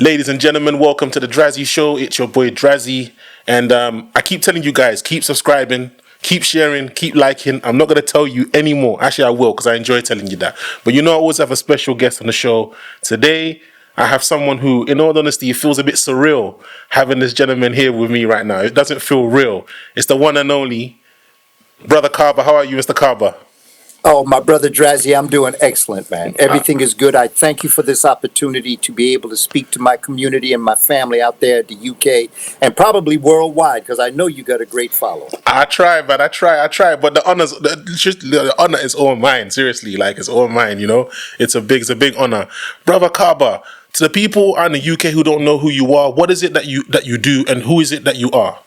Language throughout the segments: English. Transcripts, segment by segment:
Ladies and gentlemen, welcome to the Drazzy Show. It's your boy Drazzy, and I keep telling you guys, keep subscribing, keep sharing, keep liking. I'm not going to tell you anymore. Actually, I will because I enjoy telling you that. But I always have a special guest on the show. Today, I have someone who, in all honesty, it feels a bit surreal having this gentleman here with me right now. It doesn't feel real. It's the one and only Brother Kaba. How are you, Mr. Kaba? Oh, my brother Drazzy, I'm doing excellent, man. Everything is good. I thank you for this opportunity to be able to speak to my community and my family out there at the UK and probably worldwide because I know you got a great following. I try, man. I try. But the honor is all mine. Seriously, like it's all mine. It's a big honor, brother Kaba. To the people in the UK who don't know who you are, what is it that you do, and who is it that you are?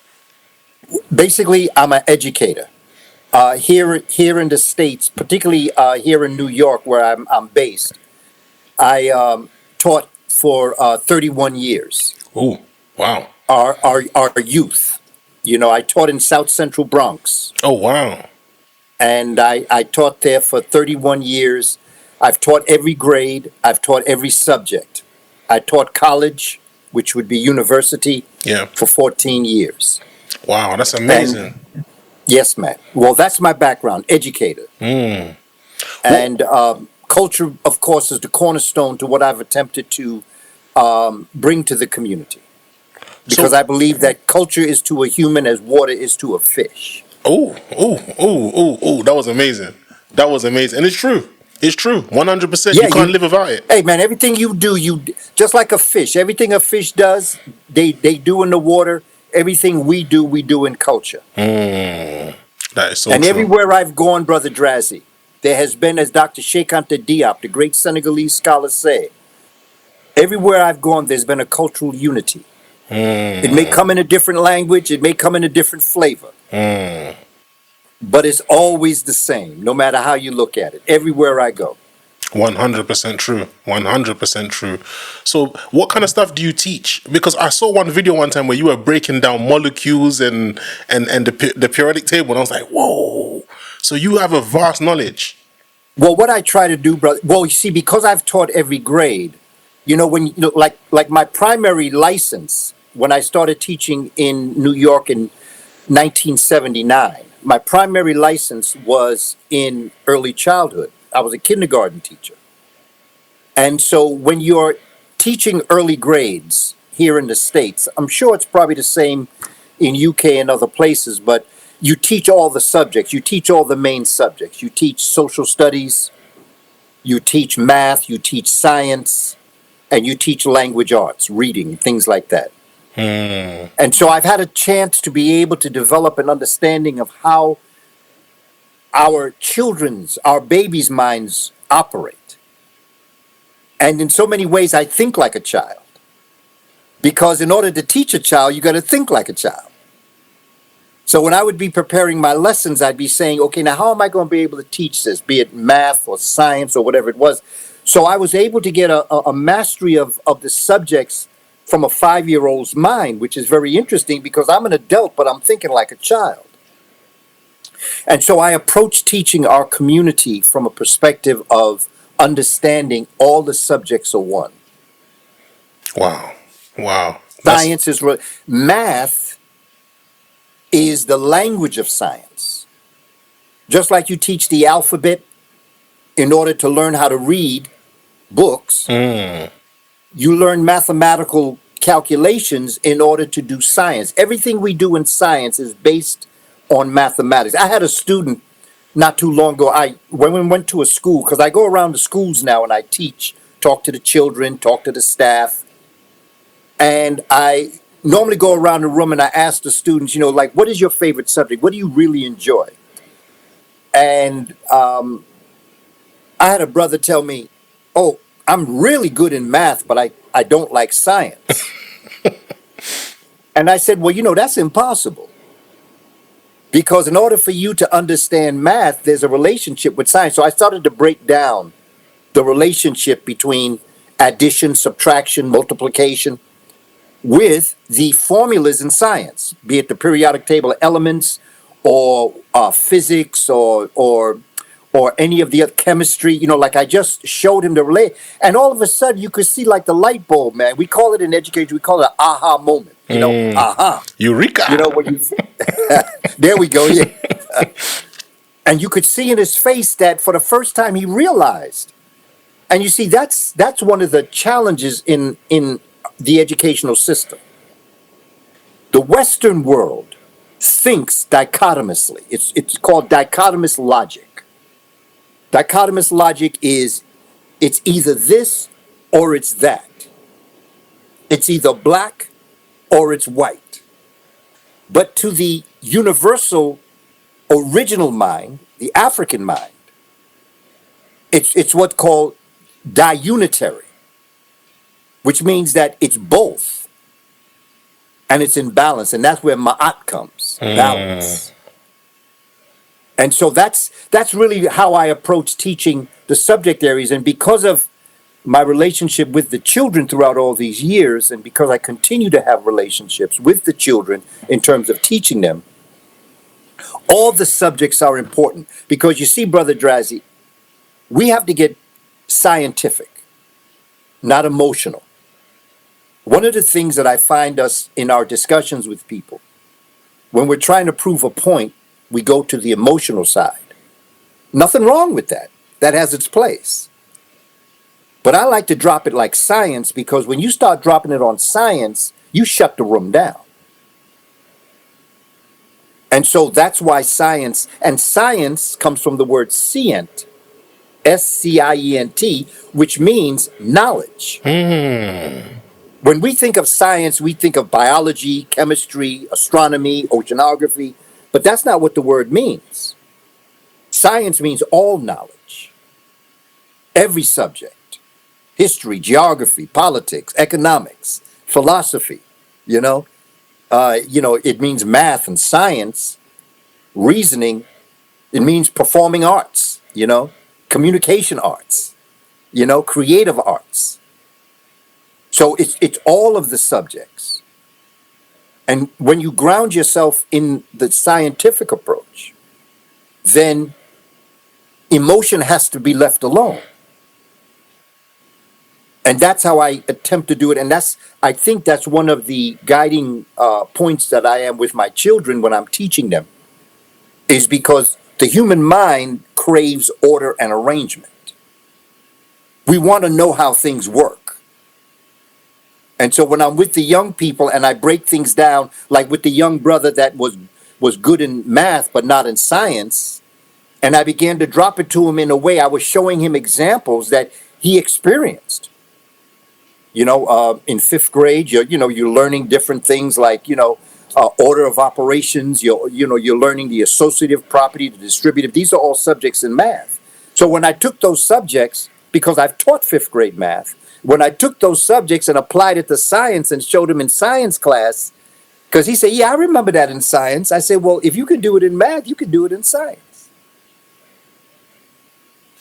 Basically, I'm an educator. Here in the States, particularly here in New York, where I'm based, I taught for 31 years. Oh, wow. Our youth. I taught in South Central Bronx. Oh, wow. And I taught there for 31 years. I've taught every grade. I've taught every subject. I taught college, which would be university, Yeah. for 14 years. Wow, that's amazing. Yes, man. Well, that's my background, educator. Mm. And culture, of course, is the cornerstone to what I've attempted to bring to the community. Because I believe that culture is to a human as water is to a fish. Oh, that was amazing. That was amazing. And it's true. It's true. 100%. Yeah, You can't live without it. Hey, man, everything you do, you just like a fish. Everything a fish does, they do in the water. Everything we do in culture. That is so And true. everywhere I've gone, Brother Drazzy, there has been, as Dr. Cheikh Anta Diop, the great Senegalese scholar, said, everywhere I've gone, there's been a cultural unity. It may come in a different language, it may come in a different flavor, but it's always the same, no matter how you look at it, everywhere I go. 100% true. 100% true. So, what kind of stuff do you teach? Because I saw one video one time where you were breaking down molecules and the periodic table, and I was like, whoa. So you have a vast knowledge. Well, what I try to do, brother, well, you see, because I've taught every grade, like my primary license, when I started teaching in New York in 1979, my primary license was in early childhood. I was a kindergarten teacher. And so when you're teaching early grades here in the States, I'm sure it's probably the same in UK and other places, but you teach all the subjects. You teach all the main subjects. You teach social studies, you teach math, you teach science, and you teach language arts, reading, things like that. And so I've had a chance to be able to develop an understanding of how our babies' minds operate. And in so many ways, I think like a child. Because in order to teach a child, you got to think like a child. So when I would be preparing my lessons, I'd be saying, okay, now how am I going to be able to teach this, be it math or science or whatever it was? So I was able to get a mastery of the subjects from a 5-year-old's mind, which is very interesting because I'm an adult, but I'm thinking like a child. And so I approach teaching our community from a perspective of understanding all the subjects are one. Wow. Science is math is the language of science. Just like you teach the alphabet in order to learn how to read books, you learn mathematical calculations in order to do science. Everything we do in science is based on mathematics. I had a student not too long ago. When we went to a school, because I go around the schools now and I teach, talk to the children, talk to the staff. And I normally go around the room and I ask the students, like, what is your favorite subject? What do you really enjoy? And I had a brother tell me, oh, I'm really good in math, but I don't like science. And I said, well, that's impossible. Because in order for you to understand math, there's a relationship with science. So I started to break down the relationship between addition, subtraction, multiplication with the formulas in science, be it the periodic table of elements or physics or or any of the other chemistry, like I just showed him the relay. And all of a sudden you could see like the light bulb, man. We call it in education, we call it an aha moment, aha. Eureka. When you, there we go, yeah. And you could see in his face that for the first time he realized. And you see, that's one of the challenges in the educational system. The Western world thinks dichotomously. It's called dichotomous logic. Dichotomous logic is it's either this or it's that. It's either black or it's white. But to the universal original mind, the African mind, it's what's called diunitary, which means that it's both and it's in balance. And that's where ma'at comes, balance. And so that's really how I approach teaching the subject areas. And because of my relationship with the children throughout all these years, and because I continue to have relationships with the children in terms of teaching them, all the subjects are important. Because you see, Brother Drazi, we have to get scientific, not emotional. One of the things that I find us in our discussions with people, when we're trying to prove a point, we go to the emotional side. Nothing wrong with that. That has its place. But I like to drop it like science, because when you start dropping it on science, you shut the room down. And so that's why science comes from the word scient, SCIENT, which means knowledge. When we think of science, we think of biology, chemistry, astronomy, oceanography, but that's not what the word means. Science means all knowledge, every subject, history, geography, politics, economics, philosophy, it means math and science, reasoning. It means performing arts, communication arts, creative arts. So it's all of the subjects. And when you ground yourself in the scientific approach, then emotion has to be left alone. And that's how I attempt to do it. And I think that's one of the guiding points that I am with my children when I'm teaching them, is because the human mind craves order and arrangement. We want to know how things work. And so when I'm with the young people and I break things down, like with the young brother that was good in math but not in science, and I began to drop it to him in a way, I was showing him examples that he experienced. In fifth grade, you're learning different things like, order of operations. You're learning the associative property, the distributive. These are all subjects in math. So when I took those subjects, because I've taught fifth grade math, when I took those subjects and applied it to science and showed him in science class, because he said, yeah, I remember that in science. I said, well, if you can do it in math, you can do it in science.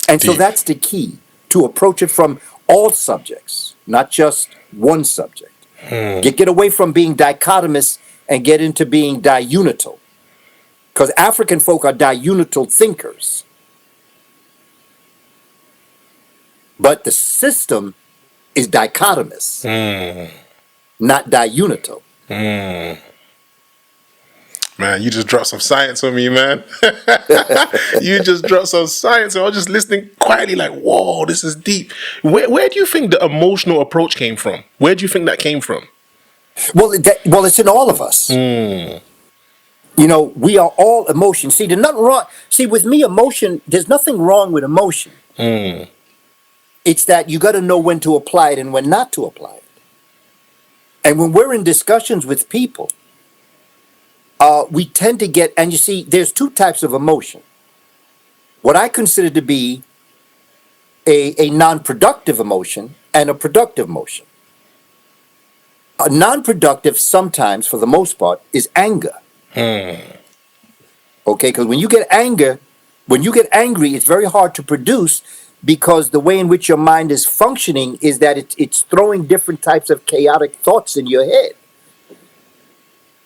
And so that's the key, to approach it from all subjects, not just one subject. Get away from being dichotomous and get into being diunital. Because African folk are diunital thinkers. But the system is dichotomous, not diunital. Man, you just dropped some science on me, man. You just dropped some science. I was just listening quietly like, whoa, this is deep. Where do you think the emotional approach came from? Where do you think that came from? Well, it's in all of us. We are all emotion. See, there's nothing wrong. See, with me, emotion, there's nothing wrong with emotion. It's that you got to know when to apply it and when not to apply it. And when we're in discussions with people, we tend to get, and you see, there's two types of emotion. What I consider to be a non-productive emotion and a productive emotion. A non-productive, sometimes, for the most part, is anger. Okay, because when you get angry, it's very hard to produce, because the way in which your mind is functioning is that it's throwing different types of chaotic thoughts in your head.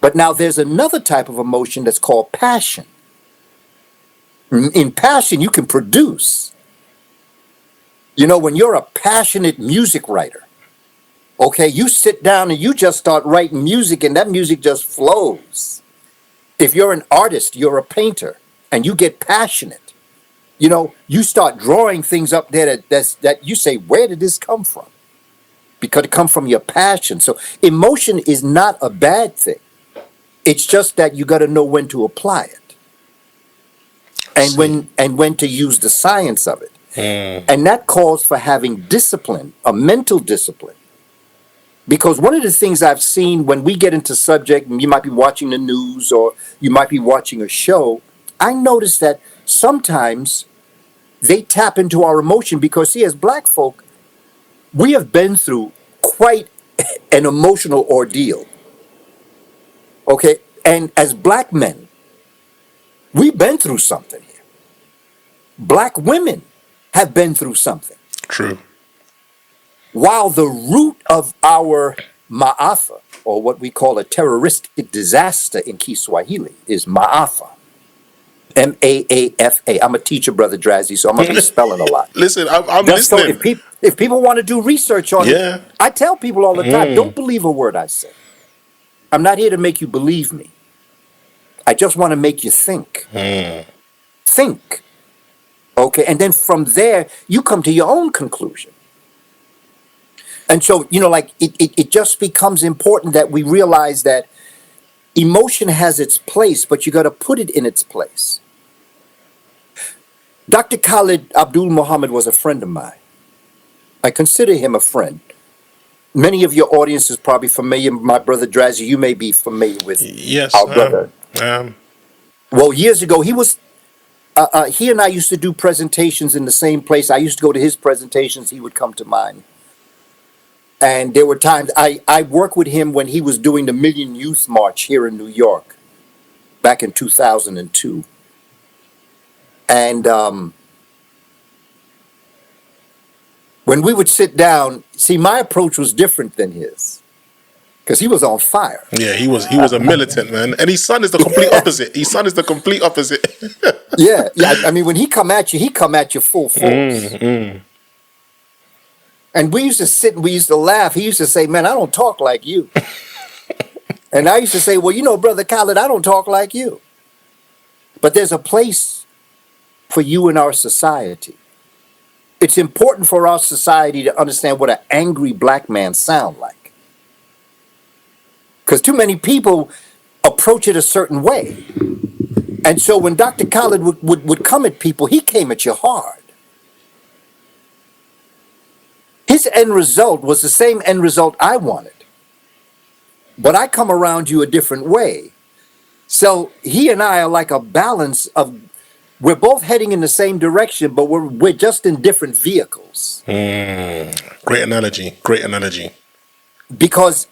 But now there's another type of emotion that's called passion. In passion, you can produce. You know, when you're a passionate music writer, okay, you sit down and you just start writing music and that music just flows. If you're an artist, you're a painter and you get passionate. You know, you start drawing things up there that you say, where did this come from? Because it comes from your passion. So emotion is not a bad thing. It's just that you got to know when to apply it and when to use the science of it. And that calls for having discipline, a mental discipline. Because one of the things I've seen when we get into subject, and you might be watching the news or you might be watching a show, I notice that sometimes they tap into our emotion because, see, as black folk, we have been through quite an emotional ordeal. Okay? And as black men, we've been through something here. Black women have been through something. True. While the root of our maafa, or what we call a terroristic disaster in Kiswahili, is maafa. Maafa. I'm a teacher, Brother Drazzy, so I'm going to be spelling a lot. Listen, I'm Just so listening. if people want to do research on Yeah. it, I tell people all the time, don't believe a word I say. I'm not here to make you believe me. I just want to make you think. Think. Okay, and then from there, you come to your own conclusion. And so, you know, like it just becomes important that we realize that emotion has its place, but you got to put it in its place. Dr. Khalid Abdul Muhammad was a friend of mine. I consider him a friend. Many of your audience is probably familiar. My brother Drazzy, you may be familiar with Yes. our brother. Well, years ago, he and I used to do presentations in the same place. I used to go to his presentations. He would come to mine. And there were times I worked with him when he was doing the Million Youth March here in New York back in 2002. And when we would sit down, see, my approach was different than his because he was on fire. Yeah, he was a militant, man. And his son is the complete opposite. His son is the complete opposite. Yeah. I mean, when he come at you full force. And we used to sit and we used to laugh. He used to say, man, I don't talk like you. And I used to say, well, you know, Brother Khalid, I don't talk like you. But there's a place for you in our society. It's important for our society to understand what an angry black man sounds like. Because too many people approach it a certain way. And so when Dr. Khalid would come at people, he came at you hard. His end result was the same end result I wanted. But I come around you a different way. So he and I are like a balance of, we're both heading in the same direction, but we're just in different vehicles. Great analogy. Great analogy. Because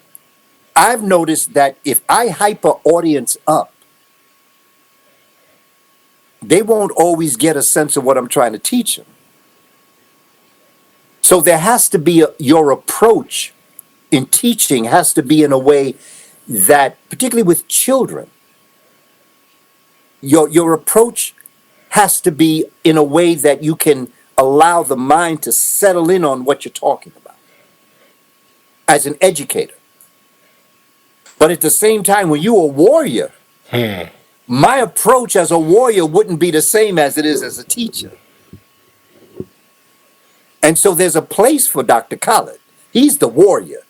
I've noticed that if I hype an audience up, they won't always get a sense of what I'm trying to teach them. So there has to be your approach in teaching has to be in a way that, particularly with children, your approach has to be in a way that you can allow the mind to settle in on what you're talking about as an educator. But at the same time, when you're a warrior, my approach as a warrior wouldn't be the same as it is as a teacher. And so there's a place for Dr. Khalid. He's the warrior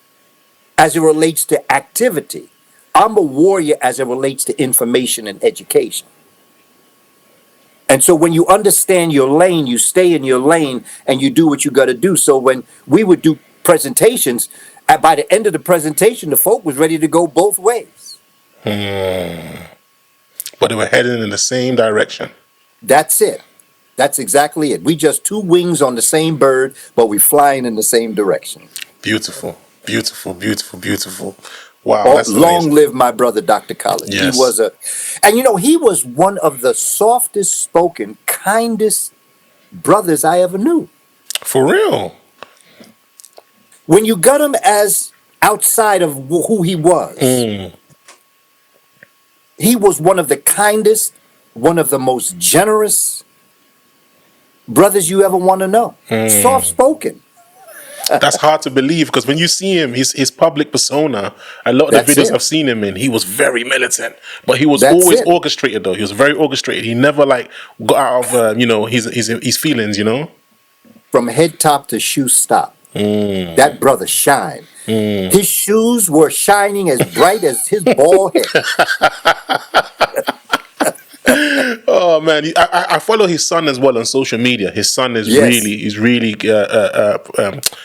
as it relates to activity. I'm a warrior as it relates to information and education. And so when you understand your lane, you stay in your lane and you do what you got to do. So when we would do presentations, by the end of the presentation, the folk was ready to go both ways. But they were heading in the same direction. That's it. That's exactly it. We just two wings on the same bird, but we flying in the same direction. Beautiful, beautiful, beautiful, beautiful. Wow, Oh, that's long amazing. live my brother, Dr. Khalid. Yes. He was and you know, he was one of the softest spoken, kindest brothers I ever knew. For real. When you got him as outside of who he was one of the kindest, one of the most generous brothers you ever want to know. Soft spoken. That's hard to believe because when you see him, his public persona, a lot of the That's videos it. I've seen him in, he was very militant, but he was That's always it. orchestrated though. He was very orchestrated. He never like got out of his feelings, you know. From head top to shoe stop. That brother shine. His shoes were shining as bright as his bald head. Oh man, I follow his son as well on social media. His son is Yes, really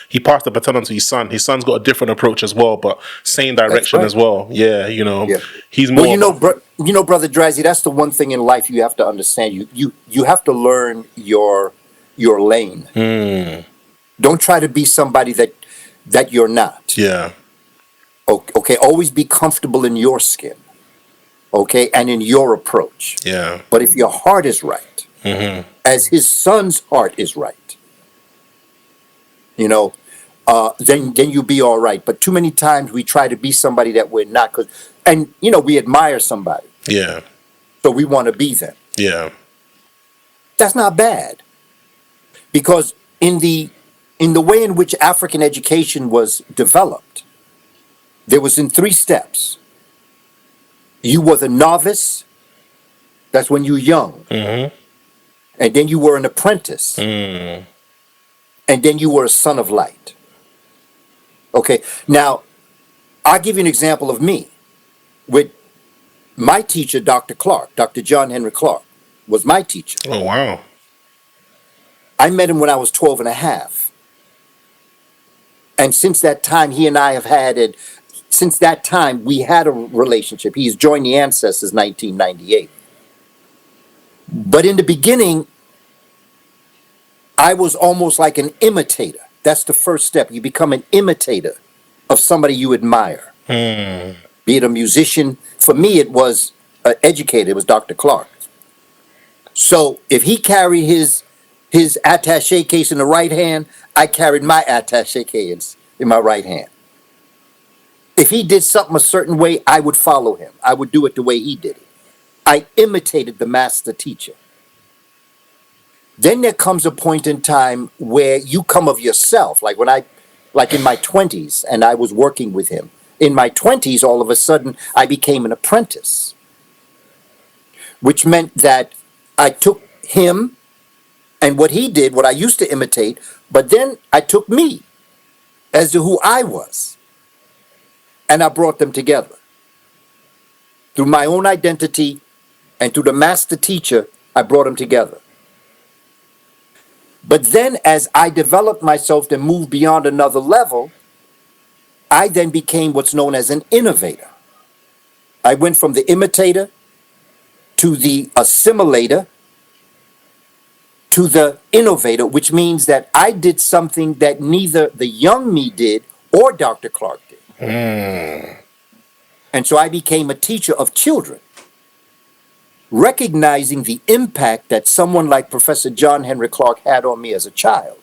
he passed the baton on to his son. His son's got a different approach as well, but same that's direction right. as well. Yeah, you know, Yeah. he's Well, more. brother Drazzy, that's the one thing in life you have to understand. You have to learn your lane. Don't try to be somebody that you're not. Yeah, Okay, always be comfortable in your skin. Okay, and in your approach. yeah, But if your heart is right, as his son's heart is right, you know, then you be all right. But too many times we try to be somebody that we're not, and we admire somebody, yeah, so we want to be them. yeah, That's not bad, because in the way in which African education was developed, there was in 3 steps. You were the novice. That's when you're young. And then you were an apprentice. And then you were a son of light. Okay. Now, I'll give you an example of me. With my teacher, Dr. Clark, Dr. John Henry Clark, was my teacher. Oh wow. I met him when I was 12 and a half. And since that time, he and I have had it. Since that time, we had a relationship. He's joined the Ancestors 1998. But in the beginning, I was almost like an imitator. That's the first step. You become an imitator of somebody you admire. Be it a musician. For me, it was an educator. It was Dr. Clark. So if he carried his attaché case in the right hand, I carried my attaché case in my right hand. If he did something a certain way, I would follow him. I would do it the way he did it. I imitated the master teacher. Then there comes a point in time where you come of yourself. Like in my 20s, and I was working with him. In my 20s, all of a sudden, I became an apprentice, which meant that I took him and what he did, what I used to imitate, but then I took me as to who I was, and I brought them together. Through my own identity and through the master teacher, I brought them together. But then as I developed myself and moved beyond another level, I then became what's known as an innovator. I went from the imitator to the assimilator to the innovator, which means that I did something that neither the young me did or Dr. Clark did. And so I became a teacher of children, recognizing the impact that someone like Professor John Henry Clark had on me as a child.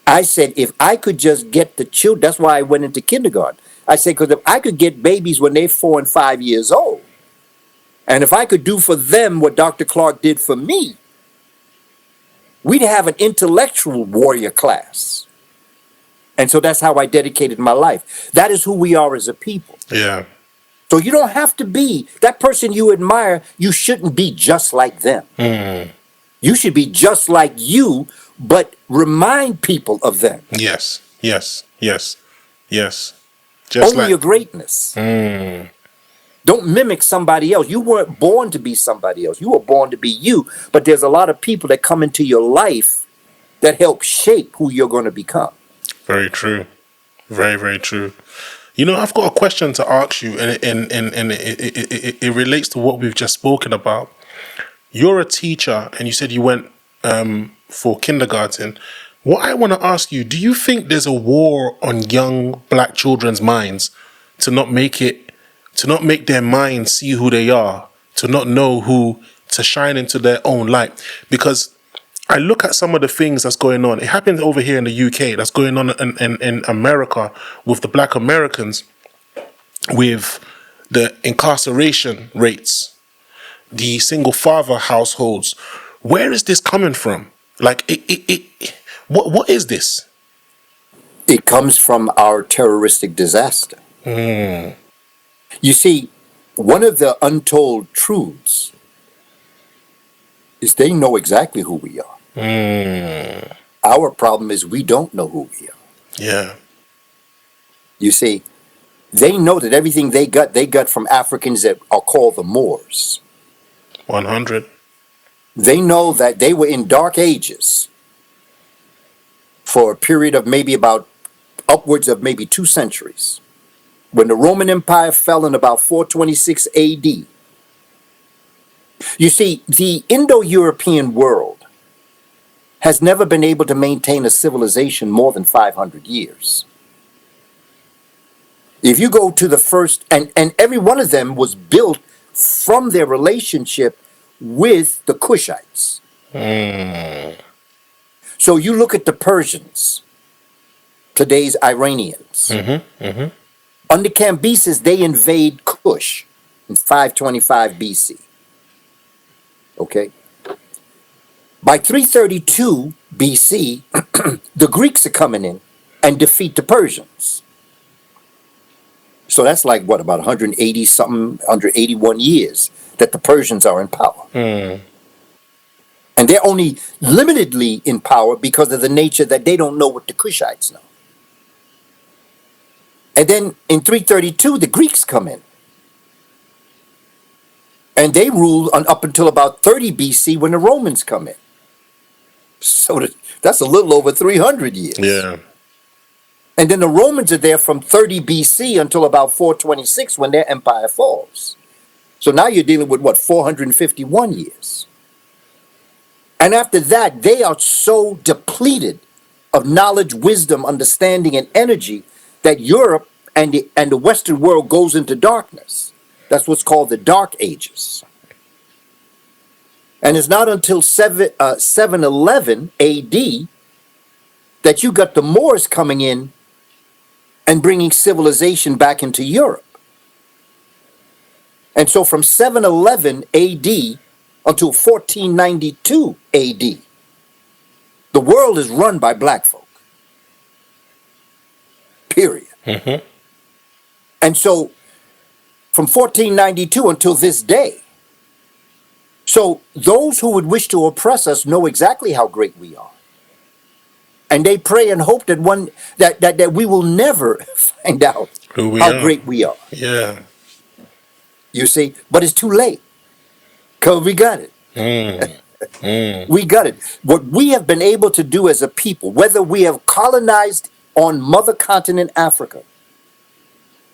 I said, if I could just get the children, that's why I went into kindergarten. I said, because if I could get babies when they're 4 and 5 years old, and if I could do for them what Dr. Clark did for me, we'd have an intellectual warrior class. And so that's how I dedicated my life. That is who we are as a people. Yeah. So you don't have to be that person you admire. You shouldn't be just like them. You should be just like you, but remind people of them. Yes. Yes. Yes. Yes. Only your greatness. Don't mimic somebody else. You weren't born to be somebody else. You were born to be you. But there's a lot of people that come into your life that help shape who you're going to become. Very true. Very, very true. You know, I've got a question to ask you, and it relates to what we've just spoken about. You're a teacher, and you said you went for kindergarten. What I want to ask you, do you think there's a war on young black children's minds to not make their minds see who they are, to not know who, to shine into their own light? Because I look at some of the things that's going on. It happens over here in the UK. That's going on in America with the black Americans, with the incarceration rates. the single father households. Where is this coming from? Like, what is this? It comes from our terroristic disaster. You see, one of the untold truths is they know exactly who we are. Our problem is we don't know who we are. Yeah. You see, they know that everything they got from Africans that are called the Moors. 100. They know that they were in dark ages for a period of maybe about upwards of maybe 2 centuries. When the Roman Empire fell in about 426 AD. You see, the Indo-European world has never been able to maintain a civilization more than 500 years. If you go to the first, and every one of them was built from their relationship with the Kushites. So you look at the Persians, today's Iranians. Under Cambyses, they invade Kush in 525 BC. Okay? By 332 BC, the Greeks are coming in and defeat the Persians. So that's like, what, about 180 something, 181 years that the Persians are in power. And they're only limitedly in power because of the nature that they don't know what the Kushites know. And then in 332, the Greeks come in. And they rule up until about 30 BC when the Romans come in. So that's a little over 300 years. Yeah. And then the Romans are there from 30 BC until about 426 when their empire falls. So now you're dealing with, what, 451 years. And after that, they are so depleted of knowledge, wisdom, understanding, and energy that Europe and the Western world goes into darkness. That's what's called the Dark Ages. And it's not until 711 AD that you got the Moors coming in and bringing civilization back into Europe. And so from 711 AD until 1492 AD, the world is run by black folk. Period. And so from 1492 until this day, so those who would wish to oppress us know exactly how great we are. And they pray and hope that we will never find out how great we are. Yeah. You see, but it's too late. Because we got it. We got it. What we have been able to do as a people, whether we have colonized on mother continent Africa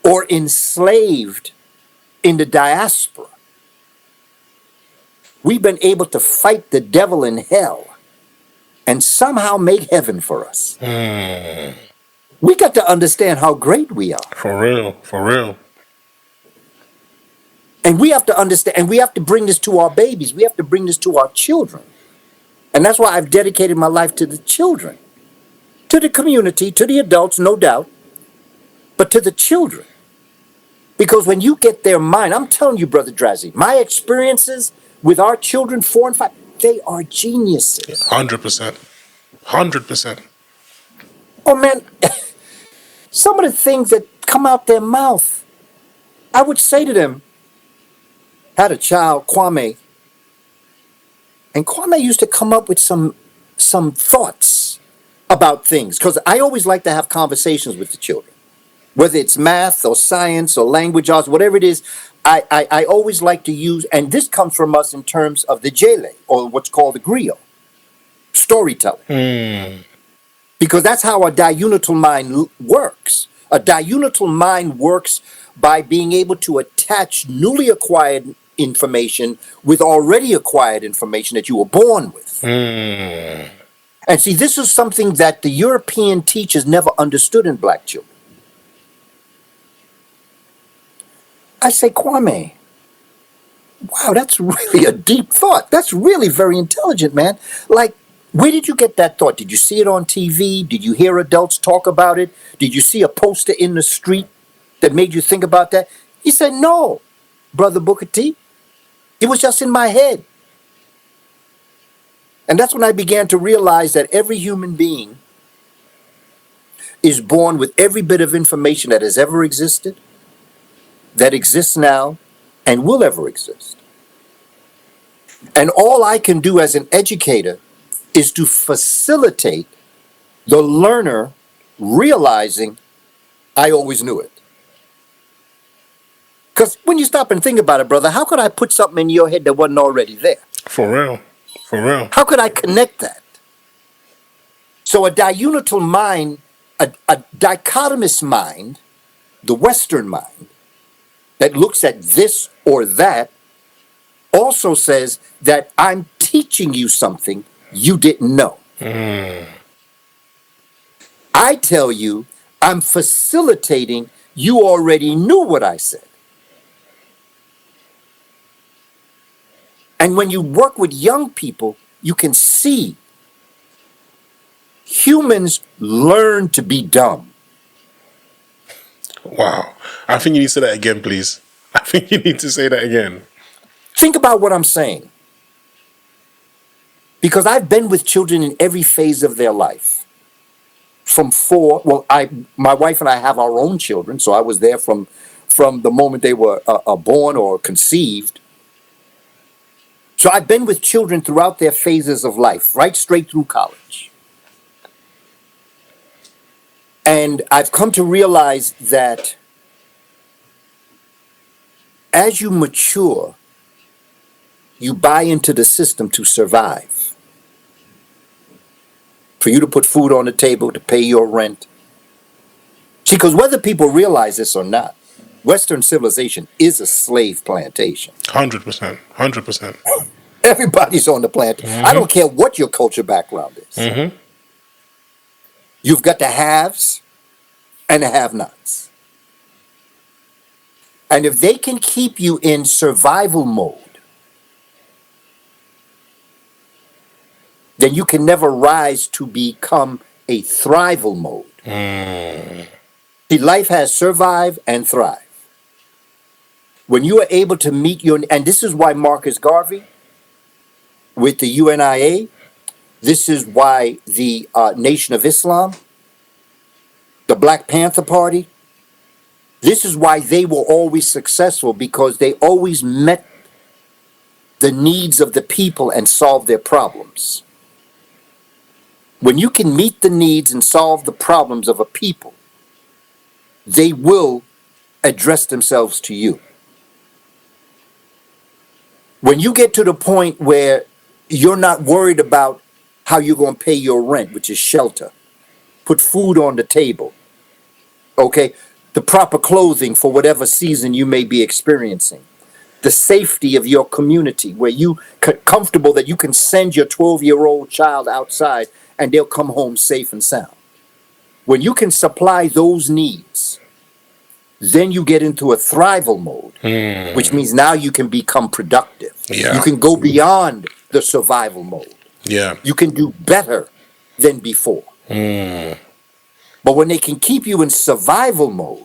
or enslaved in the diaspora, we've been able to fight the devil in hell and somehow make heaven for us. We got to understand how great we are. For real. For real. And we have to understand, and we have to bring this to our babies. We have to bring this to our children. And that's why I've dedicated my life to the children, to the community, to the adults, no doubt, but to the children. Because when you get their mind, I'm telling you, Brother Drazzy, my experiences with our children, 4 and 5, they are geniuses. 100%. 100%. Oh, man, some of the things that come out their mouth, I would say to them, had a child, Kwame, and Kwame used to come up with some thoughts about things, because I always like to have conversations with the children, whether it's math or science or language arts, whatever it is. I always like to use, and this comes from us in terms of the jele, or what's called the griot, storytelling. Because that's how a diunital mind works. A diunital mind works by being able to attach newly acquired information with already acquired information that you were born with. And see, this is something that the European teachers never understood in black children. I say, Kwame, wow, that's really a deep thought. That's really very intelligent, man. Like, where did you get that thought? Did you see it on TV? Did you hear adults talk about it? Did you see a poster in the street that made you think about that? He said, no, Brother Booker T. It was just in my head. And that's when I began to realize that every human being is born with every bit of information that has ever existed, that exists now, and will ever exist. And all I can do as an educator is to facilitate the learner realizing I always knew it. Because when you stop and think about it, brother, how could I put something in your head that wasn't already there? For real. For real. How could I connect that? So a diunital mind, a dichotomous mind, the Western mind, that looks at this or that, also says that I'm teaching you something you didn't know. I tell you, I'm facilitating, you already knew what I said. And when you work with young people, you can see humans learn to be dumb. Wow. I think you need to say that again, please. I think you need to say that again. Think about what I'm saying. Because I've been with children in every phase of their life. From my wife and I have our own children, so I was there from the moment they were born or conceived. So I've been with children throughout their phases of life, right straight through college. And I've come to realize that as you mature, you buy into the system to survive. For you to put food on the table, to pay your rent. See, because whether people realize this or not, Western civilization is a slave plantation. 100%. 100%. Everybody's on the planet. I don't care what your culture background is. You've got the haves and the have-nots. And if they can keep you in survival mode, then you can never rise to become a thrival mode. See, life has survive and thrive. When you are able to meet and this is why Marcus Garvey with the UNIA, this is why the Nation of Islam, the Black Panther Party, this is why they were always successful, because they always met the needs of the people and solved their problems. When you can meet the needs and solve the problems of a people, they will address themselves to you. When you get to the point where you're not worried about how you're going to pay your rent, which is shelter, put food on the table, okay, the proper clothing for whatever season you may be experiencing, the safety of your community, where you comfortable that you can send your 12-year-old child outside and they'll come home safe and sound. When you can supply those needs, then you get into a thrival mode, which means now you can become productive. Yeah. You can go beyond the survival mode. Yeah. You can do better than before. But when they can keep you in survival mode,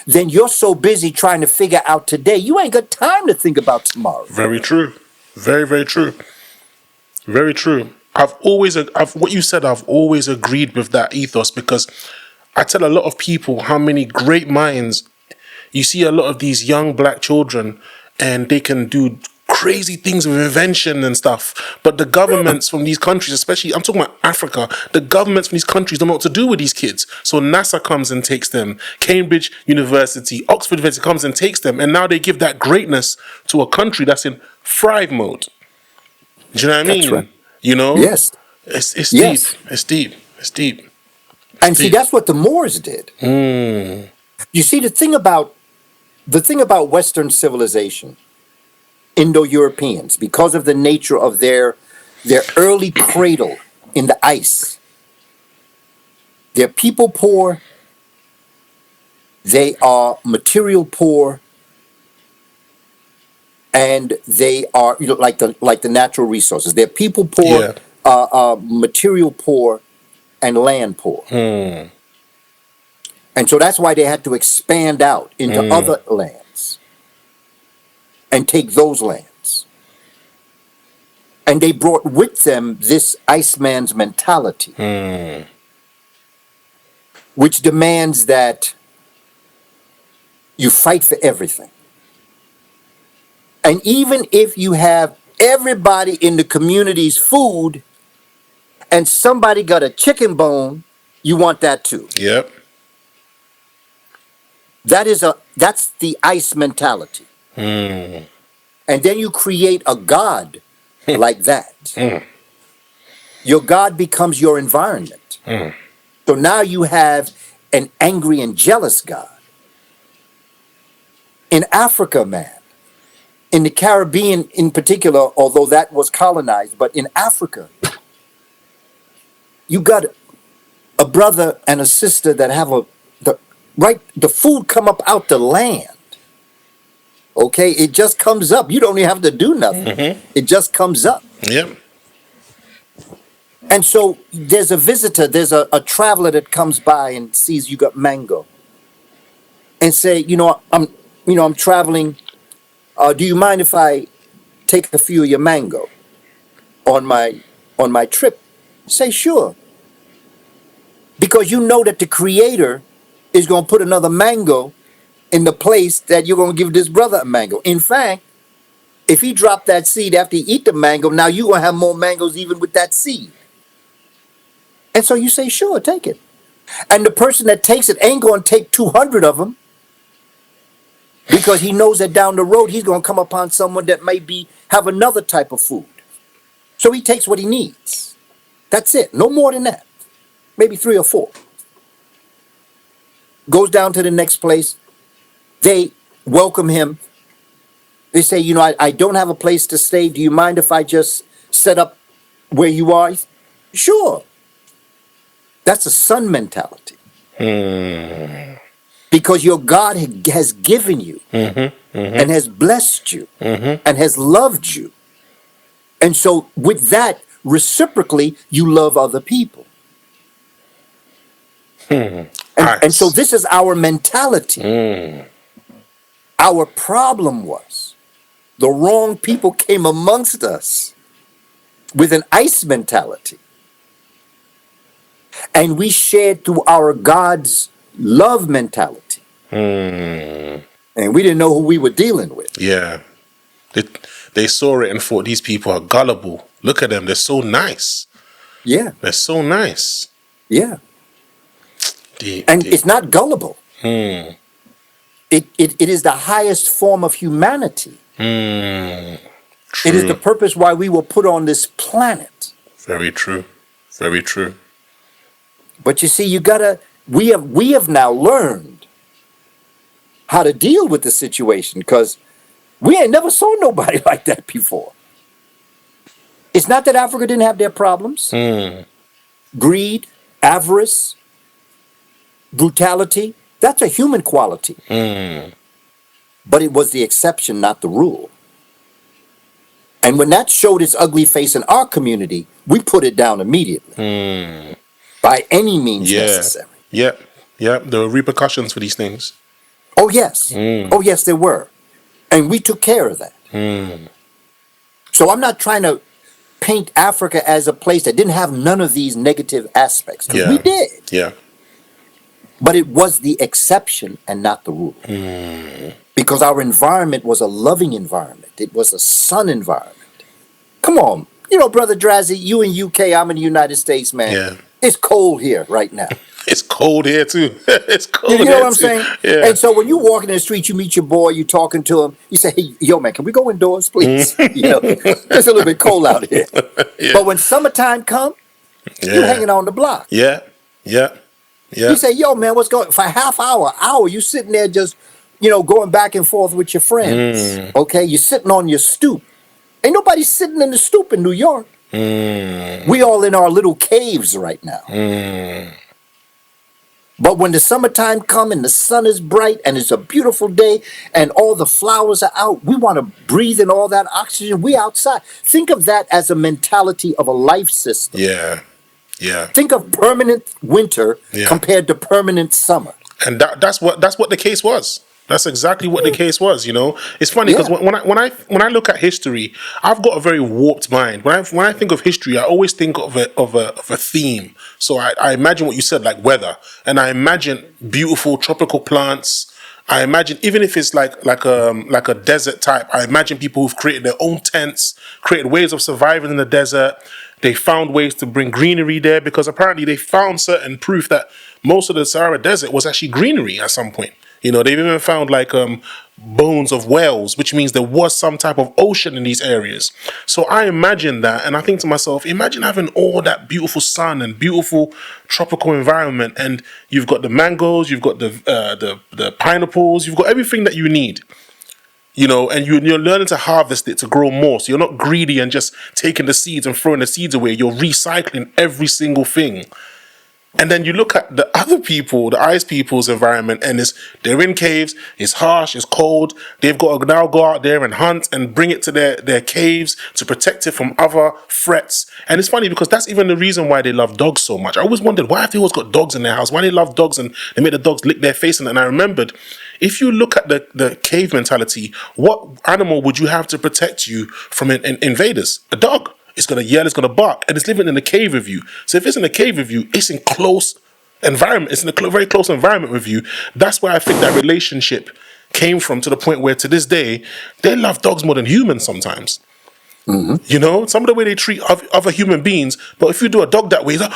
then you're so busy trying to figure out today, you ain't got time to think about tomorrow. Very true. Very, very true. Very true. What you said, I've always agreed with that ethos, because I tell a lot of people how many great minds, you see a lot of these young black children and they can do crazy things with invention and stuff. But the governments from these countries, especially, I'm talking about Africa, the governments from these countries don't know what to do with these kids. So NASA comes and takes them. Cambridge University, Oxford University comes and takes them. And now they give that greatness to a country that's in thrive mode. Do you know what I mean? That's right. You know? Yes. It's Yes. deep. It's deep. It's deep. And see, that's what the Moors did. You see, the thing about Western civilization, Indo-Europeans, because of the nature of their early cradle in the ice, they're people poor, they are material poor, and they are, like the natural resources. They're people poor, material poor, and land poor. And so that's why they had to expand out into other lands. and take those lands. And they brought with them this Iceman's mentality, which demands that you fight for everything. And even if you have everybody in the community's food and somebody got a chicken bone, you want that too. Yep. That's the ice mentality. And then you create a god like that. Your god becomes your environment. So now you have an angry and jealous god. In Africa, man, in the Caribbean in particular, although that was colonized, but in Africa, you got a brother and a sister that have the food come up out the land. Okay, it just comes up. You don't even have to do nothing. It just comes up. Yep. And so there's a visitor, there's a traveler that comes by and sees you got mango, and say, I'm traveling. Do you mind if I take a few of your mango on my trip? Say sure, because you know that the Creator is going to put another mango in the place that you're going to give this brother a mango. In fact, if he dropped that seed after he eat the mango, now you're going to have more mangoes even with that seed. And so you say, sure, take it. And the person that takes it ain't going to take 200 of them, because he knows that down the road he's going to come upon someone that may have another type of food. So he takes what he needs. That's it. No more than that. Maybe 3 or 4. Goes down to the next place. They welcome him. They say, I don't have a place to stay. Do you mind if I just set up where you are? Sure. That's a son mentality. Because your God has given you and has blessed you and has loved you. And so with that, reciprocally, you love other people. And so this is our mentality. Our problem was the wrong people came amongst us with an ice mentality. And we shared through our God's love mentality. And we didn't know who we were dealing with. Yeah. They saw it and thought these people are gullible. Look at them. They're so nice. Yeah. They're so nice. Yeah. It's not gullible. It is the highest form of humanity. It is the purpose why we were put on this planet. Very true. Very true. But you see, we have now learned how to deal with the situation, because we ain't never saw nobody like that before. It's not that Africa didn't have their problems. Greed, avarice, brutality, that's a human quality. But it was the exception, not the rule. And when that showed its ugly face in our community, we put it down immediately. By any means necessary. Yep. There were repercussions for these things. Oh, yes. Oh, yes, there were. And we took care of that. So I'm not trying to paint Africa as a place that didn't have none of these negative aspects. Because we did. Yeah. But it was the exception and not the rule. Because our environment was a loving environment. It was a sun environment. Come on. Brother Drazzy, you in UK, I'm in the United States, man. Yeah. It's cold here right now. It's cold here too. It's cold. You know what I'm saying? Yeah. And so when you walk in the street, you meet your boy, you talking to him, you say, hey, yo, man, can we go indoors, please? It's a little bit cold out here. Yeah. But when summertime comes, you're hanging on the block. Yeah. You say, yo, man, what's going on? For a half hour, you sitting there just, going back and forth with your friends. Okay? You're sitting on your stoop. Ain't nobody sitting in the stoop in New York. We all in our little caves right now. But when the summertime comes and the sun is bright and it's a beautiful day and all the flowers are out, we want to breathe in all that oxygen. We outside. Think of that as a mentality of a life system. Yeah. Think of permanent winter compared to permanent summer. And that's what the case was. That's exactly what the case was. It's funny because Yeah. when I look at history, I've got a very warped mind. When I think of history, I always think of a theme. So I imagine what you said, like weather, and I imagine beautiful tropical plants. I imagine even if it's like a desert type. I imagine people who've created their own tents, created ways of surviving in the desert. They found ways to bring greenery there because apparently they found certain proof that most of the Sahara Desert was actually greenery at some point. They've even found like bones of whales, which means there was some type of ocean in these areas. So I imagine that, and I think to myself, imagine having all that beautiful sun and beautiful tropical environment, and you've got the mangoes, you've got the pineapples, you've got everything that you need. And you're learning to harvest it to grow more. So you're not greedy and just taking the seeds and throwing the seeds away. You're recycling every single thing. And then you look at the other people, the ice people's environment, and they're in caves, it's harsh, it's cold. They've got to now go out there and hunt and bring it to their caves to protect it from other threats. And it's funny because that's even the reason why they love dogs so much. I always wondered, why have they always got dogs in their house? Why they love dogs and they make the dogs lick their face? And I remembered, if you look at the cave mentality, what animal would you have to protect you from invaders? A dog. It's going to yell, it's going to bark, and it's living in a cave with you. So if it's in a cave with you, it's in close environment. It's in a very close environment with you. That's where I think that relationship came from, to the point where to this day, they love dogs more than humans sometimes. Some of the way they treat other human beings, but if you do a dog that way, it's like,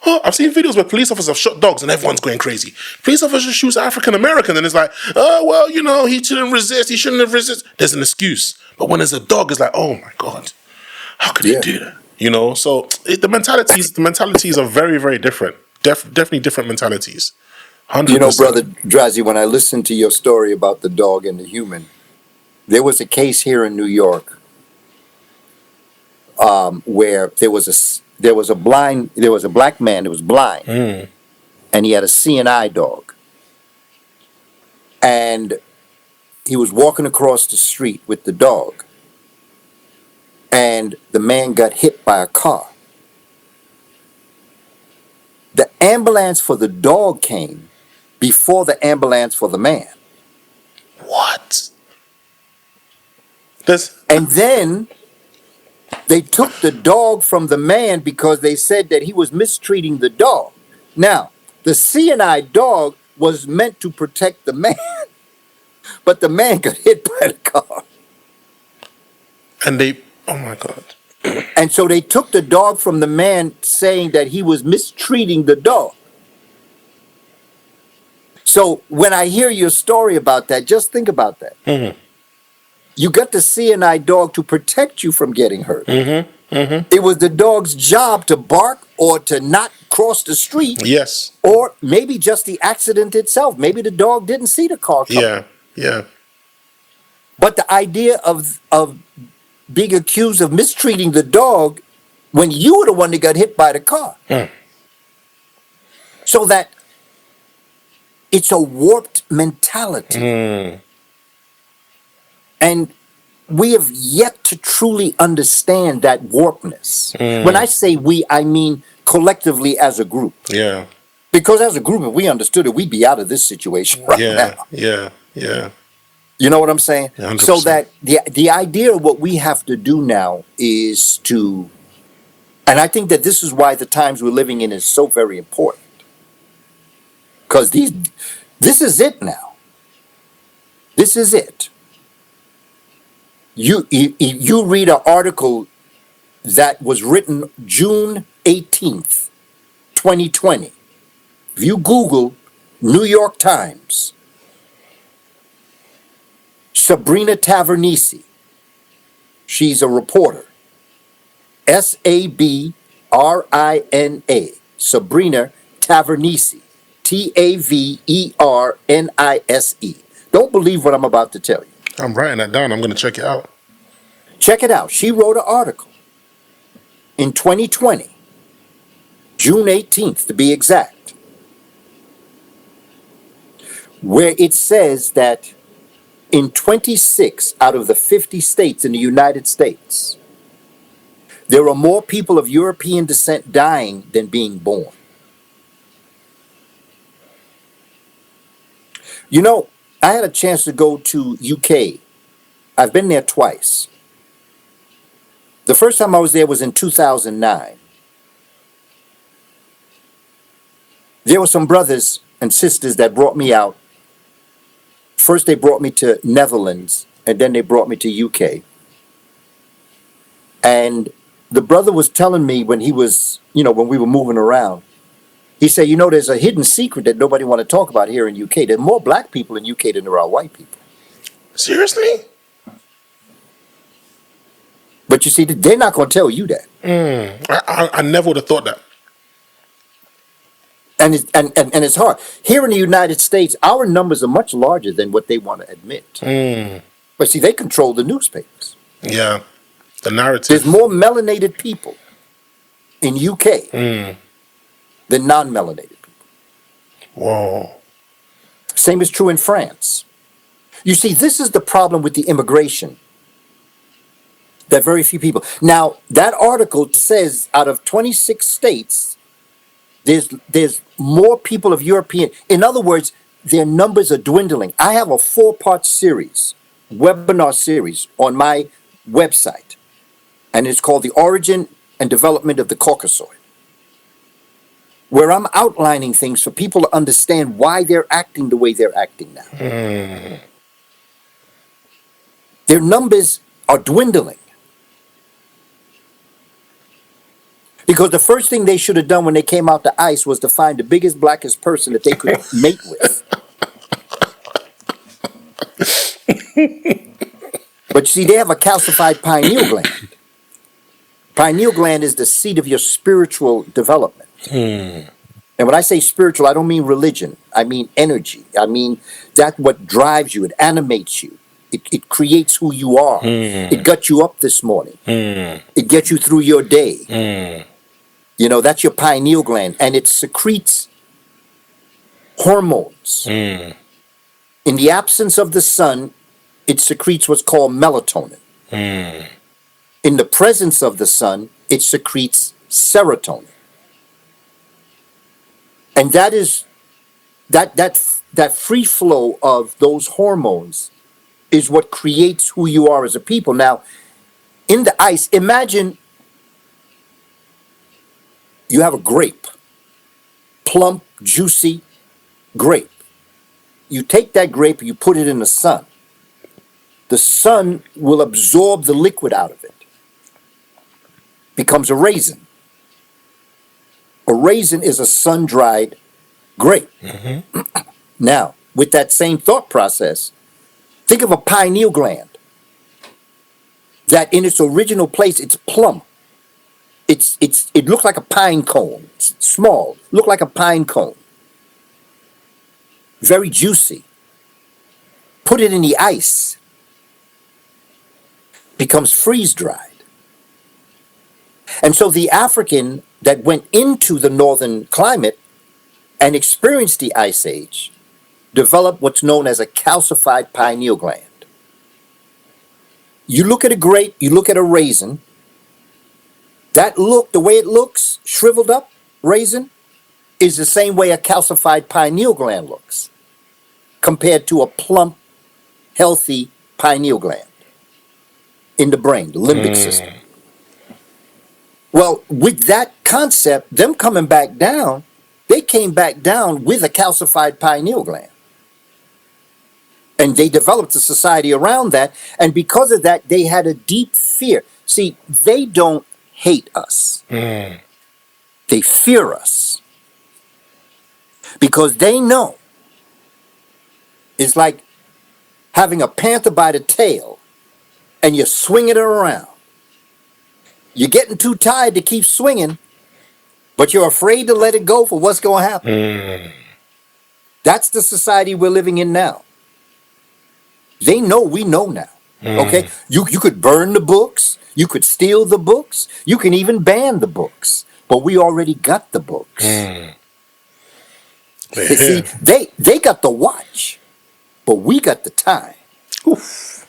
I've seen videos where police officers have shot dogs and everyone's going crazy. Police officers shoot African American and it's like, oh, well, he shouldn't resist, he shouldn't have resisted. There's an excuse. But when there's a dog, it's like, oh my God. How could he do that? So the mentalities are very, very different. Definitely different mentalities. 100%. Brother Drazi, when I listened to your story about the dog and the human, there was a case here in New York where there was a black man that was blind, and he had a CNI dog, and he was walking across the street with the dog. And the man got hit by a car. The ambulance for the dog came before the ambulance for the man. What? And then they took the dog from the man because they said that he was mistreating the dog. Now, the CNI dog was meant to protect the man, but the man got hit by the car. And oh my God. And so they took the dog from the man, saying that he was mistreating the dog. So when I hear your story about that, just think about that. You got the CNI dog to protect you from getting hurt. It was the dog's job to bark or to not cross the street. Yes. Or maybe just the accident itself. Maybe the dog didn't see the car coming. Yeah. But the idea of being accused of mistreating the dog when you were the one that got hit by the car. So that it's a warped mentality. And we have yet to truly understand that warpedness. When I say we, I mean collectively as a group. Yeah. Because as a group, if we understood it, we'd be out of this situation right now. Yeah. You know what I'm saying? 100%. So that the idea of what we have to do now is to, and I think that this is why the times we're living in is so very important. Because this is it now. This is it. You read an article that was written June 18th, 2020. If you Google New York Times, Sabrina Tavernisi, she's a reporter. Sabrina, Sabrina Tavernisi, Tavernise. Don't believe what I'm about to tell you. I'm writing that down. I'm going to check it out. Check it out. She wrote an article in 2020, June 18th to be exact, where it says that in 26 out of the 50 states in the United States, there are more people of European descent dying than being born. You know, I had a chance to go to UK. I've been there twice. The first time I was there was in 2009. There were some brothers and sisters that brought me out. First they brought me to Netherlands, and then they brought me to UK. And the brother was telling me when he was, when we were moving around, he said, there's a hidden secret that nobody want to talk about here in UK. There's more black people in UK than there are white people. Seriously? But you see, they're not going to tell you that. I never would have thought that. And it's hard. Here in the United States, our numbers are much larger than what they want to admit. But see, they control the newspapers. Yeah, the narrative. There's more melanated people in UK than non-melanated people. Whoa. Same is true in France. You see, this is the problem with the immigration. That very few people. Now, that article says out of 26 states, there's more people of European. In other words, their numbers are dwindling. I have a 4-part series, webinar series on my website, and it's called The Origin and Development of the Caucasoid, where I'm outlining things for people to understand why they're acting the way they're acting now. Their numbers are dwindling. Because the first thing they should have done when they came out to ICE was to find the biggest, blackest person that they could mate with. But you see, they have a calcified pineal gland. Pineal gland is the seat of your spiritual development. And when I say spiritual, I don't mean religion. I mean energy. I mean that's what drives you. It animates you. It creates who you are. It got you up this morning. It gets you through your day. That's your pineal gland, and it secretes hormones. In the absence of the sun, it secretes what's called melatonin. In the presence of the sun, it secretes serotonin. And that is that free flow of those hormones is what creates who you are as a people. Now, in the ice, imagine you have a grape, plump, juicy grape. You take that grape and you put it in the sun. The sun will absorb the liquid out of it. Becomes a raisin. A raisin is a sun-dried grape. Now, with that same thought process, think of a pineal gland that in its original place, it's plump. It looks like a pine cone. It's small, look like a pine cone. Very juicy. Put it in the ice. Becomes freeze-dried. And so the African that went into the northern climate and experienced the ice age developed what's known as a calcified pineal gland. You look at a grape, you look at a raisin, the way it looks, shriveled up raisin, is the same way a calcified pineal gland looks compared to a plump, healthy pineal gland in the brain, the limbic system. Well, with that concept, them coming back down, they came back down with a calcified pineal gland. And they developed a society around that. And because of that, they had a deep fear. See, they don't hate us. They fear us. Because they know it's like having a panther by the tail and you're swinging it around. You're getting too tired to keep swinging, but you're afraid to let it go for what's going to happen. That's the society we're living in now. They know we know now. Okay? You could burn the books. You could steal the books. You can even ban the books. But we already got the books. See, they got the watch, but we got the time. Oof.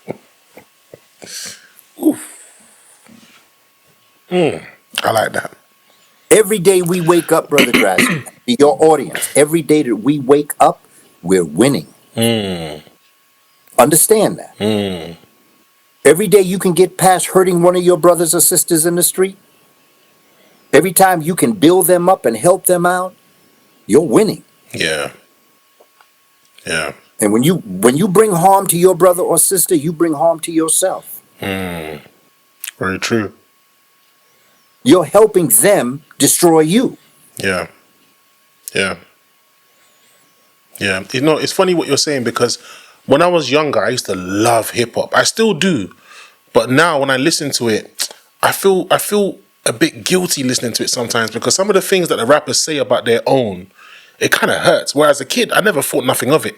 I like that. Every day we wake up, Brother Drasky, your audience, every day that we wake up, we're winning. Understand that. Every day you can get past hurting one of your brothers or sisters in the street, every time you can build them up and help them out, you're winning. Yeah. Yeah. And when you bring harm to your brother or sister, you bring harm to yourself. Very true. You're helping them destroy you. Yeah. Yeah. Yeah. You know, it's funny what you're saying, because when I was younger, I used to love hip hop. I still do. But now when I listen to it, I feel a bit guilty listening to it sometimes, because some of the things that the rappers say about their own, it kind of hurts. Whereas a kid, I never thought nothing of it.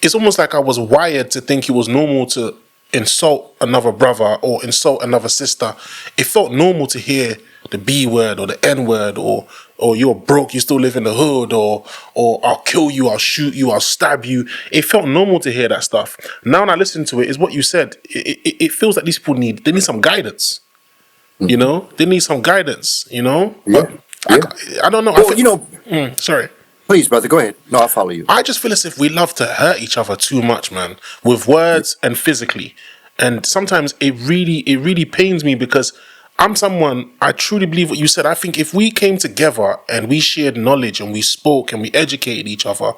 It's almost like I was wired to think it was normal to insult another brother or insult another sister. It felt normal to hear the B word or the N word, or you're broke, you still live in the hood, or I'll kill you, I'll shoot you, I'll stab you. It felt normal to hear that stuff. Now when I listen to it, is what you said. It feels like these people need some guidance. You know, they need some guidance. You know, Yeah. but Yeah. I don't know. Well, you know, Sorry. please, brother, go ahead. No, I'll follow you. I just feel as if we love to hurt each other too much, man, with words and physically. And sometimes it really pains me, because I'm someone, I truly believe what you said. I think if we came together and we shared knowledge and we spoke and we educated each other,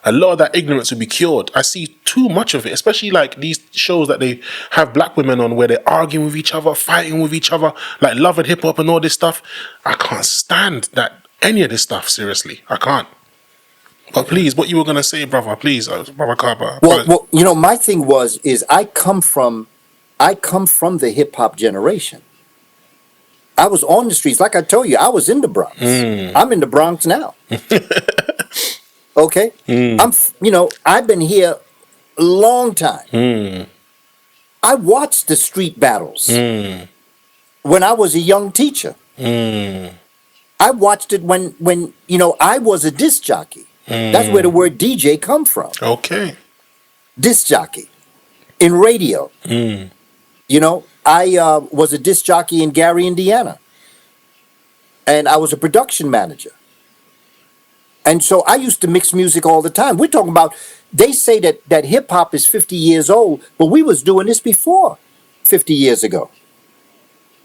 a lot of that ignorance would be cured. I see too much of it, especially like these shows that they have black women on where they're arguing with each other, fighting with each other, like Love and Hip Hop and all this stuff. I can't stand that, any of this stuff, seriously. I can't. But please, what you were gonna say, brother? Please, brother Kaba. Well, you know, my thing is I come from the hip hop generation. I was on the streets, like I told you. I was in the Bronx. I'm in the Bronx now. Okay, I've been here a long time. I watched the street battles when I was a young teacher. I watched it when I was a disc jockey. That's where the word DJ come from. Okay. Disc jockey in radio. I was a disc jockey in Gary, Indiana, and I was a production manager. And so I used to mix music all the time. We're talking about, they say that hip hop is 50 years old, but we was doing this before 50 years ago.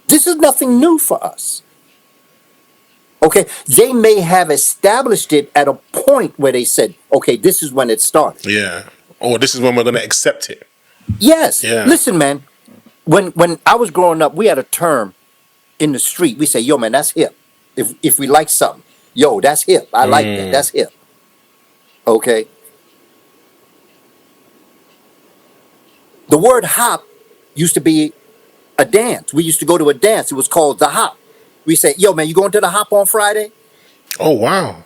This is nothing new for us. Okay, they may have established it at a point where they said, okay, this is when it started. Yeah. Or this is when we're gonna accept it. Yes. Yeah. Listen, man, when I was growing up, we had a term in the street. We say, yo, man, that's hip. If we like something, yo, that's hip. I like that. That's hip. Okay. The word hop used to be a dance. We used to go to a dance. It was called the hop. We say, yo, man, you going to the hop on Friday? Oh wow.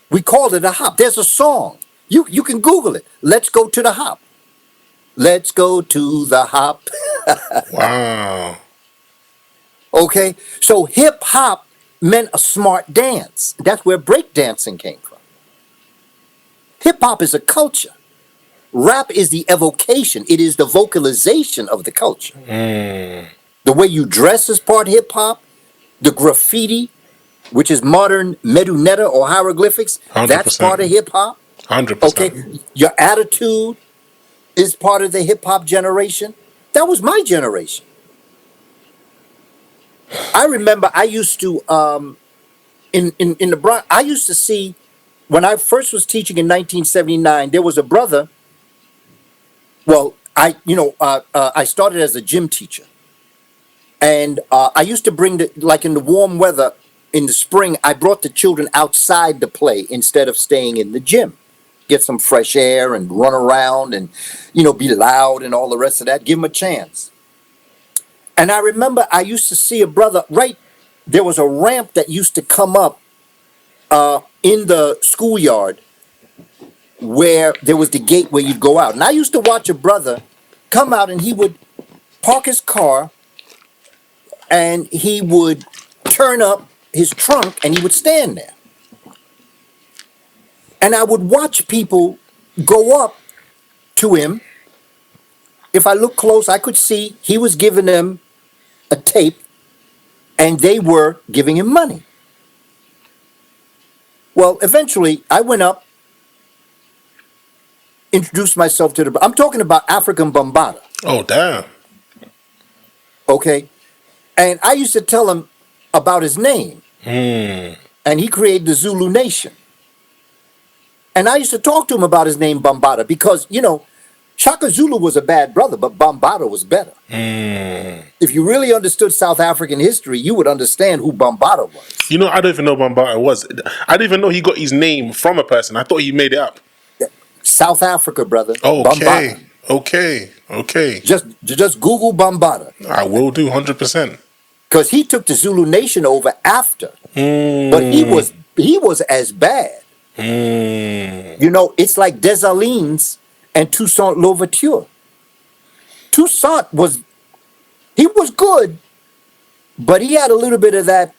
We called it a hop. There's a song. You can Google it. Let's go to the hop. Let's go to the hop. Wow. Okay? So hip hop meant a smart dance. That's where break dancing came from. Hip hop is a culture. Rap is the evocation. It is the vocalization of the culture. The way you dress is part hip hop. The graffiti, which is modern medunetta or hieroglyphics, 100%. that's part of hip hop. 100%. Okay, your attitude is part of the hip hop generation. That was my generation. I remember I used to in the Bronx. I used to see, when I first was teaching in 1979. There was a brother. Well, I started as a gym teacher, and I used to bring like in the warm weather in the spring. I brought the children outside to play instead of staying in the gym. Get some fresh air and run around and, be loud and all the rest of that. Give them a chance. And I remember I used to see a brother, there was a ramp that used to come up in the schoolyard where there was the gate where you'd go out. And I used to watch a brother come out, and he would park his car and he would turn up his trunk and he would stand there. And I would watch people go up to him. If I looked close, I could see he was giving them a tape and they were giving him money. Well, eventually I went up introduce myself to the. I'm talking about African Bambaataa, Oh, damn. okay? And I used to tell him about his name, Hmm. and he created the Zulu Nation. And I used to talk to him about his name Bambaataa because, Shaka Zulu was a bad brother, but Bambaataa was better. Hmm. If you really understood South African history, you would understand who Bambaataa was. You know, I don't even know who Bambaataa was. I didn't even know he got his name from a person. I thought he made it up. South Africa, brother. Okay. Bambaataa. Okay. Just Google Bambaataa. I will do 100%. Because he took the Zulu Nation over after. But he was as bad. It's like Dessalines and Toussaint Louverture. Toussaint was good, but he had a little bit of that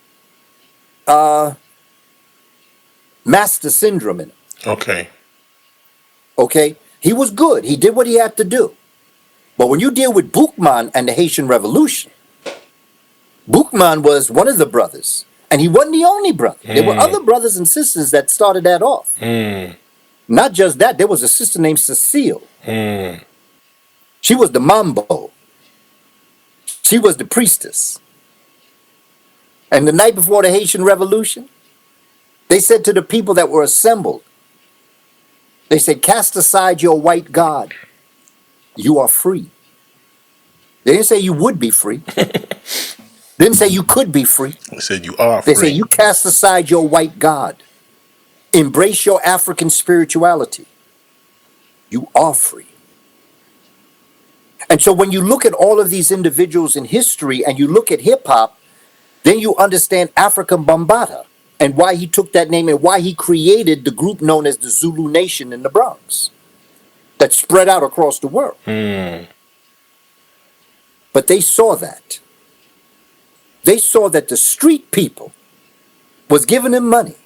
master syndrome in him. Okay? He was good. He did what he had to do. But when you deal with Boukman and the Haitian Revolution, Boukman was one of the brothers, and he wasn't the only brother. There were other brothers and sisters that started that off. Not just that, there was a sister named Cecile. She was the Mambo. She was the priestess. And the night before the Haitian Revolution, they said to the people that were assembled, they said, cast aside your white God. You are free. They didn't say you would be free. Didn't say you could be free. They said you are free. They say you cast aside your white God. Embrace your African spirituality. You are free. And so when you look at all of these individuals in history and you look at hip hop, then you understand African Bambaataa and why he took that name and why he created the group known as the Zulu Nation in the Bronx that spread out across the world. But they saw that. They saw that the street people was giving him money.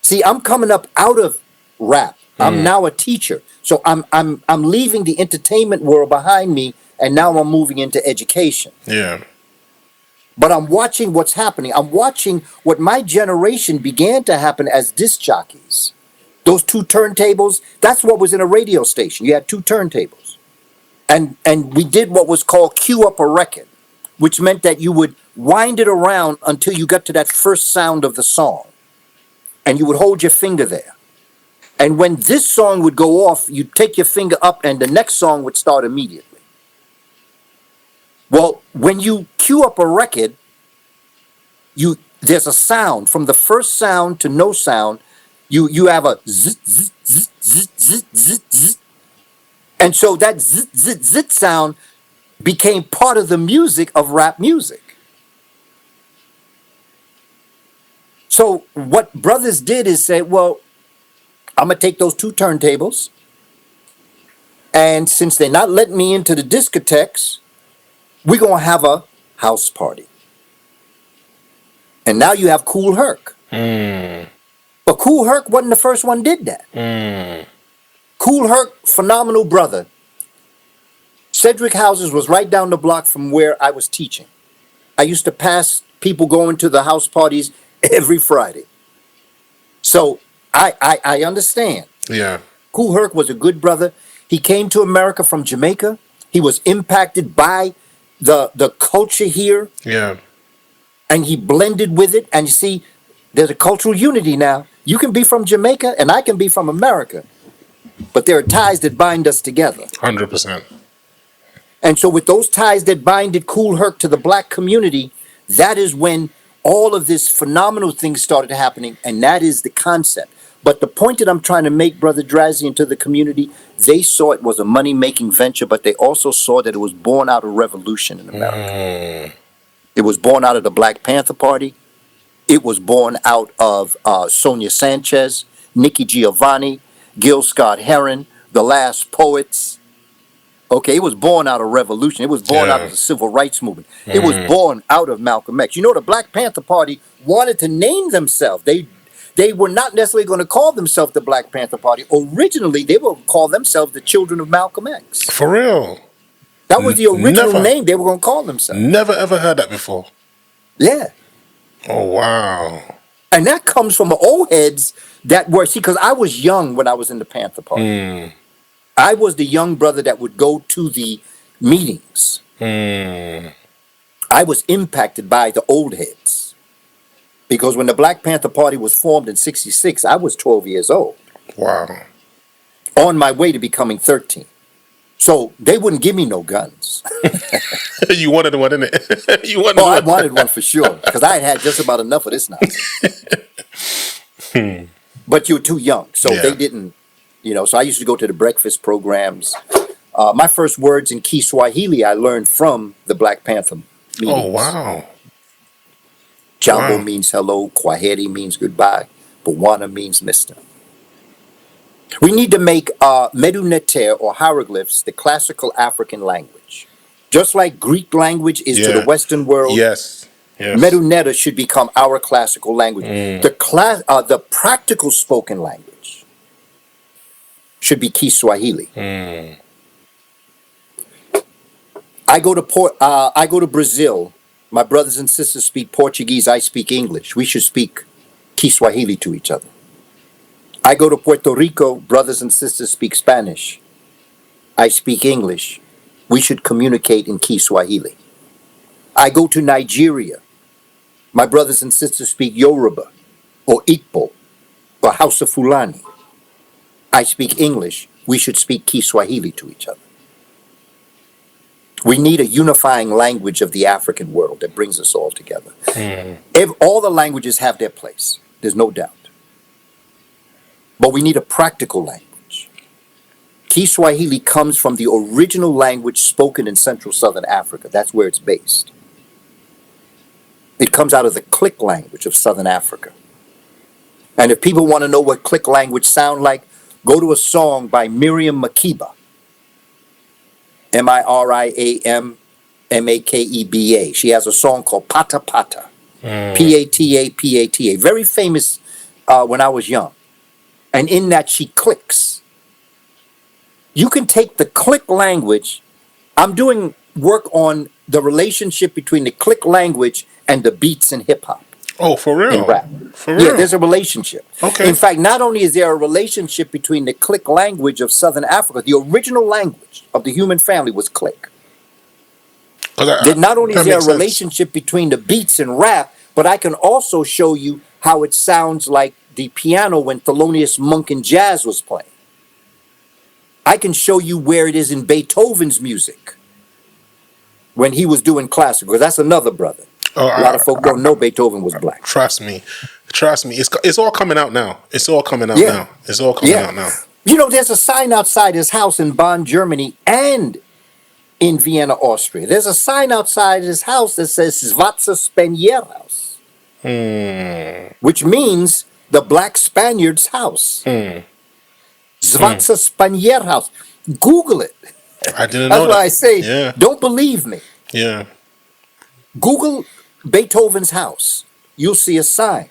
See, I'm coming up out of rap. I'm now a teacher. So I'm leaving the entertainment world behind me, and now I'm moving into education. Yeah. But I'm watching what's happening. I'm watching what my generation began to happen as disc jockeys. Those two turntables, that's what was in a radio station. You had two turntables. And we did what was called cue up a record, which meant that you would wind it around until you got to that first sound of the song. And you would hold your finger there. And when this song would go off, you'd take your finger up and the next song would start immediately. Well, when you cue up a record, there's a sound. From the first sound to no sound, you have a zit, zit, zit, zit, zit, zit, zit. And so that zit, zit, zit sound became part of the music of rap music. So what brothers did is say, well, I'm going to take those two turntables, and since they're not letting me into the discotheques, we're going to have a house party. And now you have Kool Herc. But Kool Herc wasn't the first one did that. Kool Herc, phenomenal brother. Cedric Houses was right down the block from where I was teaching. I used to pass people going to the house parties every Friday. So I understand. Yeah. Kool Herc was a good brother. He came to America from Jamaica. He was impacted by the culture here. Yeah. And he blended with it. And you see, there's a cultural unity now. You can be from Jamaica and I can be from America. But there are ties that bind us together. 100%. And so with those ties that binded Kool Herc to the black community, that is when all of this phenomenal things started happening. And that is the concept. But the point that I'm trying to make, Brother Drazi, and to the community, they saw it was a money-making venture, but they also saw that it was born out of revolution in America. It was born out of the Black Panther Party. It was born out of Sonia Sanchez, Nikki Giovanni, Gil Scott-Heron, the Last Poets. Okay, it was born out of revolution. It was born out of the civil rights movement. It was born out of Malcolm X. You know, the Black Panther Party wanted to name themselves. They were not necessarily going to call themselves the Black Panther Party. Originally, they were going to call themselves the Children of Malcolm X. For real? That was the original name they were going to call themselves. Never ever heard that before. Yeah. Oh, wow. And that comes from the old heads that were, see, because I was young when I was in the Panther Party. I was the young brother that would go to the meetings. I was impacted by the old heads. Because when the Black Panther Party was formed in 66, I was 12 years old. Wow. On my way to becoming 13. So they wouldn't give me no guns. You wanted one, didn't it? You wanted Oh, I one. wanted one for sure. Because I had just about enough of this nonsense. But you were too young. So Yeah. they didn't, so I used to go to the breakfast programs. My first words in Kiswahili I learned from the Black Panther meetings. Oh, wow. Jambo Wow. means hello, Kwaheri means goodbye, Bwana means mister. We need to make Medu or hieroglyphs the classical African language. Just like Greek language is to the Yeah. Western world, Yes. Yes. Medu should become our classical language. The practical spoken language should be Kiswahili. I go to Brazil. My brothers and sisters speak Portuguese. I speak English. We should speak Kiswahili to each other. I go to Puerto Rico. Brothers and sisters speak Spanish. I speak English. We should communicate in Kiswahili. I go to Nigeria. My brothers and sisters speak Yoruba or Igbo or Hausa Fulani. I speak English. We should speak Kiswahili to each other. We need a unifying language of the African world that brings us all together. All the languages have their place. There's no doubt. But we need a practical language. Kiswahili comes from the original language spoken in Central Southern Africa. That's where it's based. It comes out of the Click language of Southern Africa. And if people want to know what Click language sound like, go to a song by Miriam Makeba. Miriam Makeba. She has a song called Pata Pata. Pata. Very famous when I was young. And in that she clicks. You can take the Click language. I'm doing work on the relationship between the Click language and the beats in hip hop. Oh, for real? In rap. For real? Yeah, there's a relationship. Okay. In fact, not only is there a relationship between the Click language of Southern Africa, the original language of the human family was Click. Not only is there a relationship between the beats and rap, but I can also show you how it sounds like the piano when Thelonious Monk and jazz was playing. I can show you where it is in Beethoven's music when he was doing classical, because that's another brother. A lot of folk don't know Beethoven was black. Trust me. It's all coming out now. It's all coming out now. It's all coming out now. There's a sign outside his house in Bonn, Germany, and in Vienna, Austria. There's a sign outside his house that says Schwarzer Spanier-Haus, which means the Black Spaniard's house. Schwarzer Spanier-Haus. Google it. I didn't know that. That's why I say, don't believe me. Yeah. Google Beethoven's house. You'll see a sign.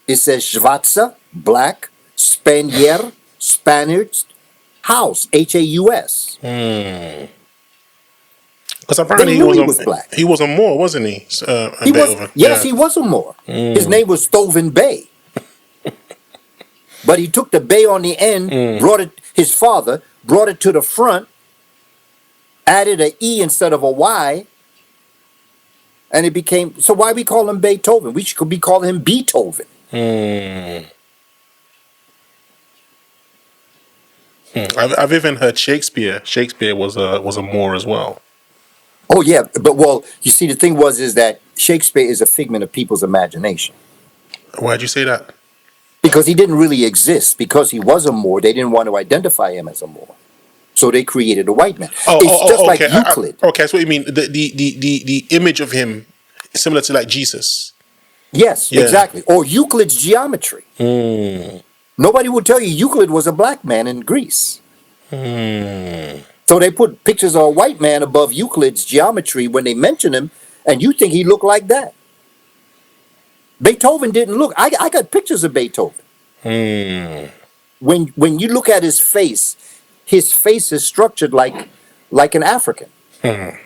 It says Schwarzer, black, Spanier, Spaniard's house, Haus. Because apparently he was black. He was a Moor, wasn't he? He was a Moor. His name was Stoven Bey. But he took the Bey on the end, his father brought it to the front, added an E instead of a Y, and it became, so why we call him Beethoven? We should be calling him Beethoven. I've even heard Shakespeare. Shakespeare was a Moor as well. Oh yeah, but you see, the thing is that Shakespeare is a figment of people's imagination. Why'd you say that? Because he didn't really exist. Because he was a Moor, they didn't want to identify him as a Moor, so they created a white man. It's just like Euclid. Okay, that's what you mean. The image of him is similar to like Jesus. Yes, exactly. Or Euclid's geometry. Nobody would tell you Euclid was a black man in Greece. So they put pictures of a white man above Euclid's geometry when they mention him, and you think he looked like that. Beethoven didn't look. I got pictures of Beethoven. When you look at his face is structured like an African. The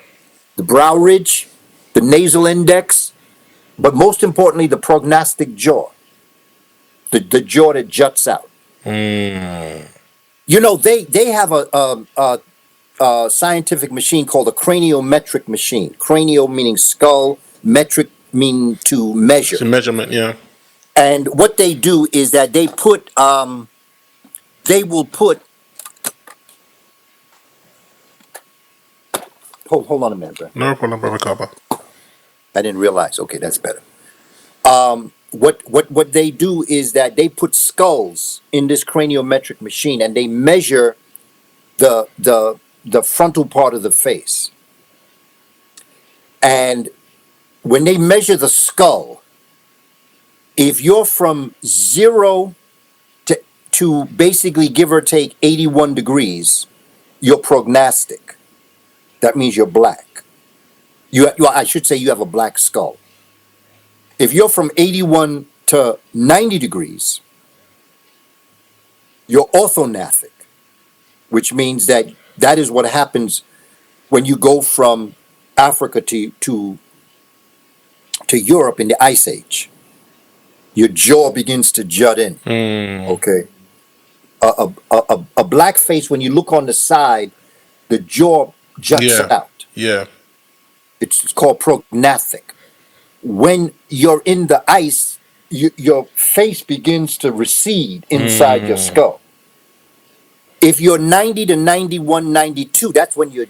brow ridge, the nasal index, but most importantly, the prognostic jaw. the jaw that juts out. You know, they have a scientific machine called a craniometric machine. Cranio meaning skull, metric meaning to It's measure. a measurement, yeah. And what they do is that they will put. Hold on a minute, bro. No problem, brother Kaba. I didn't realize. Okay, that's better. What they do is that they put skulls in this craniometric machine and they measure the frontal part of the face. And when they measure the skull, if you're from 0 to basically give or take 81 degrees, you're prognostic. That means you're black. I should say you have a black skull. If you're from 81 to 90 degrees, you're orthognathic, which means that is what happens when you go from Africa to Europe in the Ice Age. Your jaw begins to jut in. Okay. A black face, when you look on the side, the jaw juts Yeah. out. Yeah. It's called prognathic. When you're in the ice, your face begins to recede inside your skull. If you're 90 to 91, 92, that's when your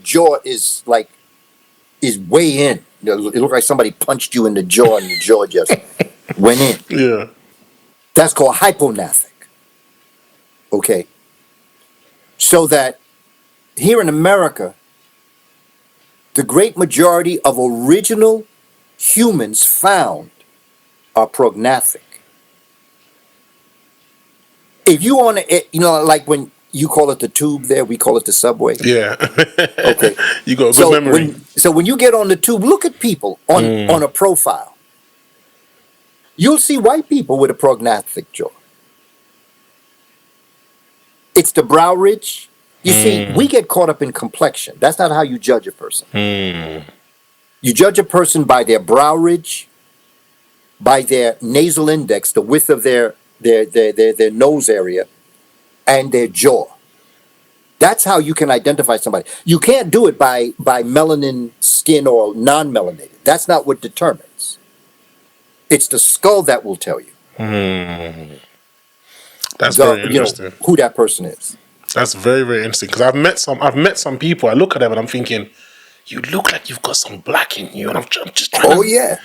jaw is way in. It looks like somebody punched you in the jaw and your jaw just went in. Yeah. That's called hypognathic. Okay. So that here in America, the great majority of original humans found are prognathic. If you want to, like when you call it the tube there, we call it the subway. Yeah. Okay. You got a good memory. So when you get on the tube, look at people on a profile. You'll see white people with a prognathic jaw. It's the brow ridge. You see, we get caught up in complexion. That's not how you judge a person. You judge a person by their brow ridge, by their nasal index, the width of their nose area, and their jaw. That's how you can identify somebody. You can't do it by melanin skin or non-melanated. That's not what determines. It's the skull that will tell you. That's very interesting. Who that person is. That's very, very interesting. Because I've met some people. I look at them and I'm thinking, you look like you've got some black in you, and I'm just trying. Oh yeah.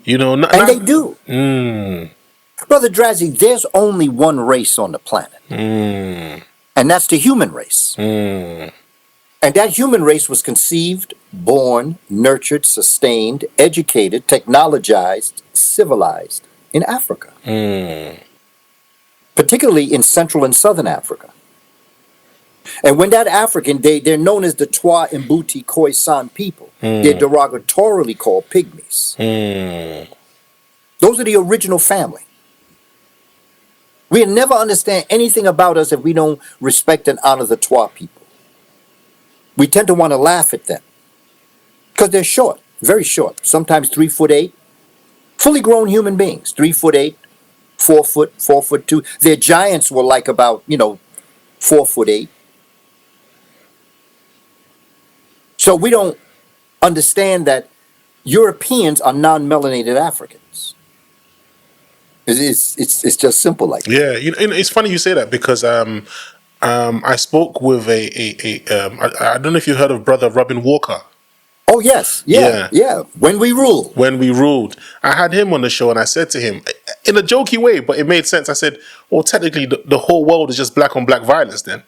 And they do. Brother Drazzy, there's only one race on the planet, and that's the human race. And that human race was conceived, born, nurtured, sustained, educated, technologized, civilized in Africa, particularly in Central and Southern Africa. And when that African, they're known as the Twa Mbuti Khoisan people. They're derogatorily called pygmies. Those are the original family. We'll never understand anything about us if we don't respect and honor the Twa people. We tend to want to laugh at them because they're short, very short, sometimes 3'8", fully grown human beings, 3'8", 4 foot, 4'2". Their giants were like about 4'8". So we don't understand that Europeans are non-melanated Africans. It's just simple like that. Yeah, it's funny you say that because I spoke with I don't know if you heard of Brother Robin Walker. Oh yes, yeah. When we ruled, I had him on the show and I said to him in a jokey way, but it made sense. I said, well, technically the whole world is just black on black violence then.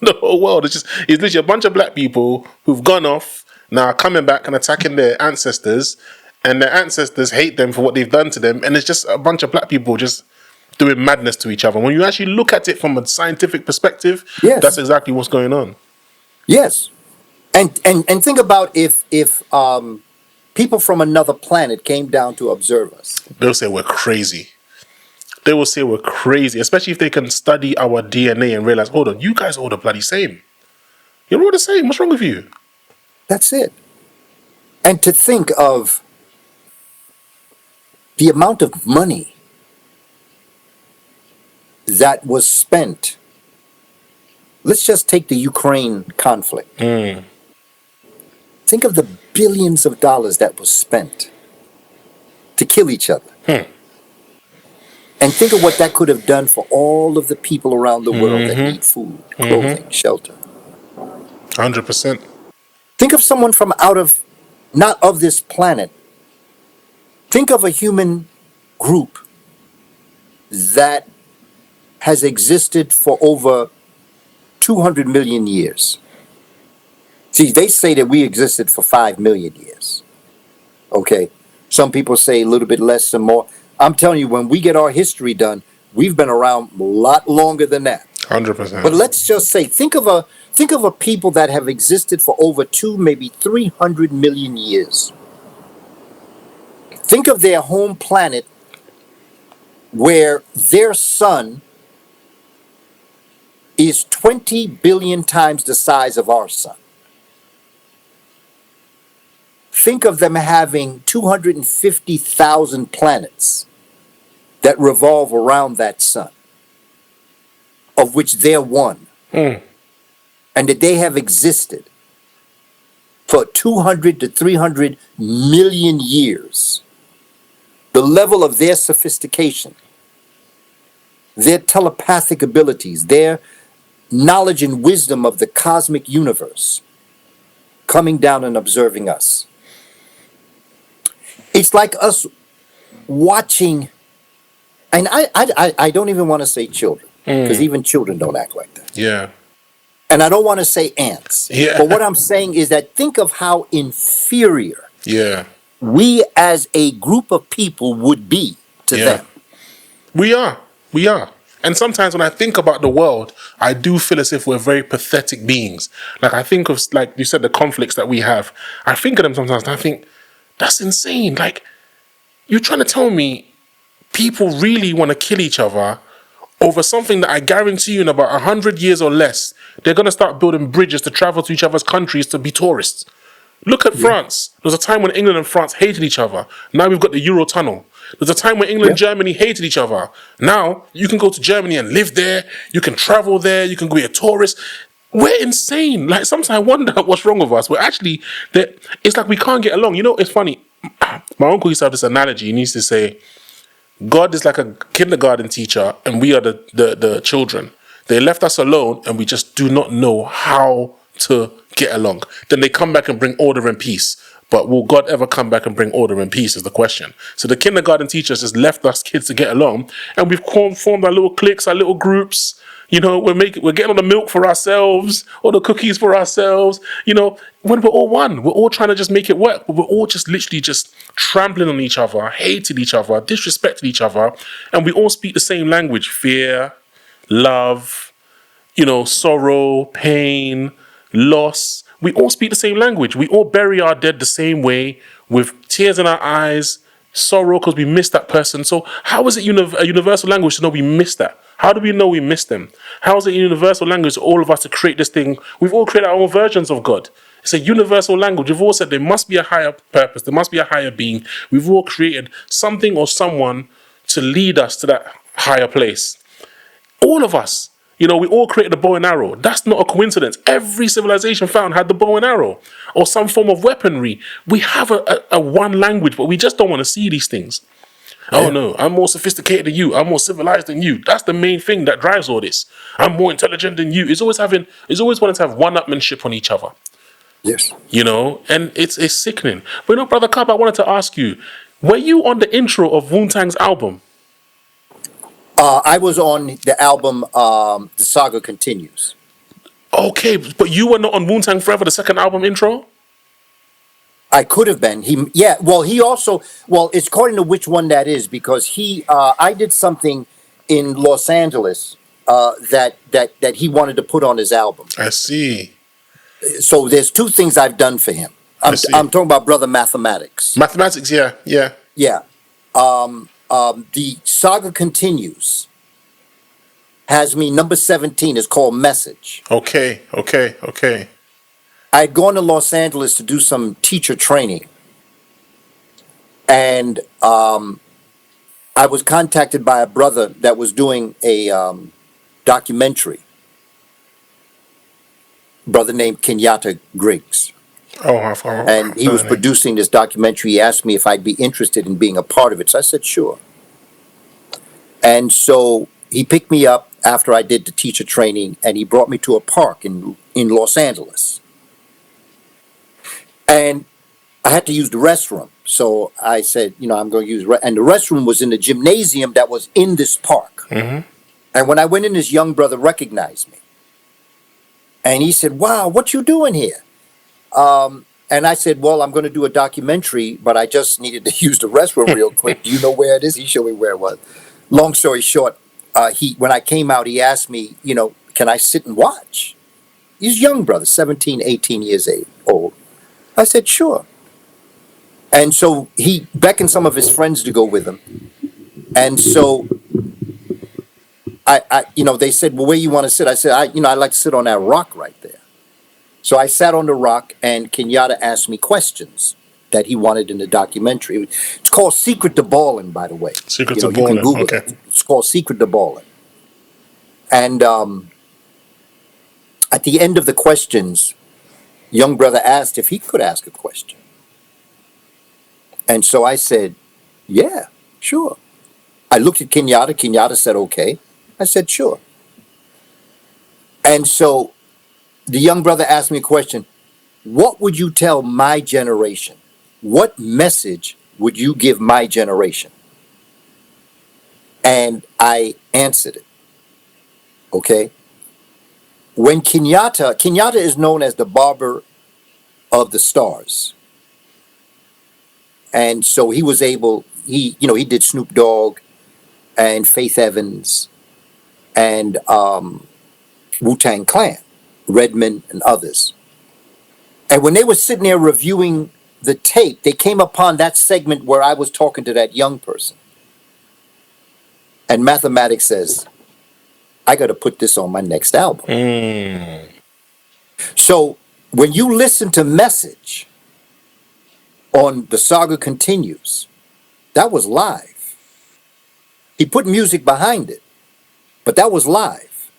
The whole world is it's literally a bunch of black people who've gone off, now are coming back and attacking their ancestors, and their ancestors hate them for what they've done to them, and it's just a bunch of black people just doing madness to each other. When you actually look at it from a scientific perspective, yes, that's exactly what's going on. Yes. And think about if people from another planet came down to observe us. They'll say we're crazy. They will say we're crazy, especially if they can study our DNA and realize, hold on, you guys are all the bloody same. You're all the same. What's wrong with you? That's it. And to think of the amount of money that was spent. Let's just take the Ukraine conflict. Think of the billions of dollars that was spent to kill each other. And think of what that could have done for all of the people around the world that need food, clothing, shelter. 100%. Think of someone from not of this planet. Think of a human group that has existed for over 200 million years. See, they say that we existed for 5 million years. Okay. Some people say a little bit less and more. I'm telling you, when we get our history done, we've been around a lot longer than that. 100%. But let's just say, think of a people that have existed for over 2, maybe 300 million years. Think of their home planet where their sun is 20 billion times the size of our sun. Think of them having 250,000 planets that revolve around that sun, of which they're one. And that they have existed for 200 to 300 million years. The level of their sophistication, their telepathic abilities, their knowledge and wisdom of the cosmic universe coming down and observing us. It's like us watching, and I don't even want to say children, because even children don't act like that. Yeah. And I don't want to say ants. Yeah. But what I'm saying is that think of how inferior we as a group of people would be to them. We are. And sometimes when I think about the world, I do feel as if we're very pathetic beings. Like I think of, like you said, the conflicts that we have. I think of them sometimes and I think, that's insane. Like, you're trying to tell me people really want to kill each other over something that I guarantee you in about 100 years or less, they're going to start building bridges to travel to each other's countries to be tourists. Look at France. There was a time when England and France hated each other. Now we've got the Eurotunnel. There's a time when England and Germany hated each other. Now you can go to Germany and live there. You can travel there. You can be a tourist. We're insane. Like, sometimes I wonder what's wrong with us. We're actually, it's like we can't get along. You know, it's funny. My uncle used to have this analogy. He used to say, God is like a kindergarten teacher and we are the children. They left us alone and we just do not know how to get along. Then they come back and bring order and peace. But will God ever come back and bring order and peace is the question. So the kindergarten teachers just left us kids to get along, and we've formed our little cliques, our little groups. You know, we're getting all the milk for ourselves, all the cookies for ourselves. You know, when we're all one, we're all trying to just make it work, but we're all just literally just trampling on each other, hating each other, disrespecting each other, and we all speak the same language: fear, love, sorrow, pain, loss. We all speak the same language. We all bury our dead the same way, with tears in our eyes, sorrow because we missed that person. So how is it a universal language to know we missed that? How do we know we missed them? How is it a universal language to all of us to create this thing? We've all created our own versions of God. It's a universal language. We've all said there must be a higher purpose. There must be a higher being. We've all created something or someone to lead us to that higher place. All of us. We all created a bow and arrow. That's not a coincidence. Every civilization found had the bow and arrow or some form of weaponry. We have a one language, but we just don't want to see these things. Yeah. Oh no, I'm more sophisticated than you. I'm more civilized than you. That's the main thing that drives all this. I'm more intelligent than you. It's always wanting to have one-upmanship on each other. Yes. And it's sickening. But Brother Kaba, I wanted to ask you, were you on the intro of Wu-Tang's album? I was on the album, The Saga Continues. Okay, but you were not on Wu-Tang Forever, the second album intro? I could have been. It's according to which one that is, because I did something in Los Angeles that he wanted to put on his album. I see. So there's two things I've done for him. I'm talking about Brother Mathematics. Mathematics, yeah. Yeah. The Saga Continues has me number 17. It's called Message. Okay. I had gone to Los Angeles to do some teacher training. And I was contacted by a brother that was doing a documentary, brother named Kenyatta Griggs. Oh, And I've he heard was the name. producing this documentary. He asked me if I'd be interested in being a part of it. So I said, sure. And so he picked me up after I did the teacher training, and he brought me to a park in Los Angeles. And I had to use the restroom. So I said, I'm going to use, and the restroom was in the gymnasium that was in this park. Mm-hmm. And when I went in, this young brother recognized me. And he said, wow, what you doing here? And I said, well, I'm going to do a documentary, but I just needed to use the restroom real quick. Do you know where it is? He showed me where it was. Long story short, when I came out, he asked me, can I sit and watch? He's a young brother, 17, 18 years old. I said, sure. And so he beckoned some of his friends to go with him. And so they said, well, where you want to sit? I said, I'd like to sit on that rock right there. So I sat on the rock, and Kenyatta asked me questions that he wanted in the documentary. It's called Secret to Ballin', by the way. Secrets of You can Balling. Google Okay. that. It's called Secret to Ballin'. And at the end of the questions, young brother asked if he could ask a question. And so I said, yeah, sure. I looked at Kenyatta. Kenyatta said, okay. I said, sure. And so the young brother asked me a question. What would you tell my generation? What message would you give my generation? And I answered it. Okay. When Kenyatta is known as the barber of the stars. And so he was able, he did Snoop Dogg and Faith Evans and Wu-Tang Clan, Redman and others. And when they were sitting there reviewing the tape, they came upon that segment where I was talking to that young person. And Mathematics says, I got to put this on my next album. Mm. So when you listen to Message on The Saga Continues, that was live. He put music behind it, but that was live.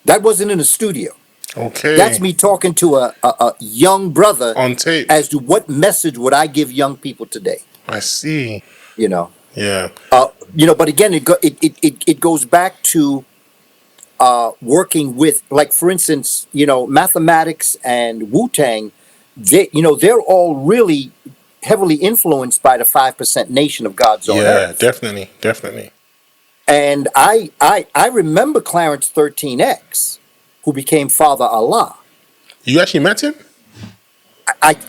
That wasn't in the studio. That's Okay. me talking to a young brother On tape. as to what message would I give young people today, I see. you know. Yeah. But again, it goes back to working with, like, for instance, Mathematics and Wu-Tang, they're all really heavily influenced by the 5% Nation of God's Own Yeah. Earth. Definitely. Definitely. And I remember Clarence 13X, who became Father Allah. You actually met him?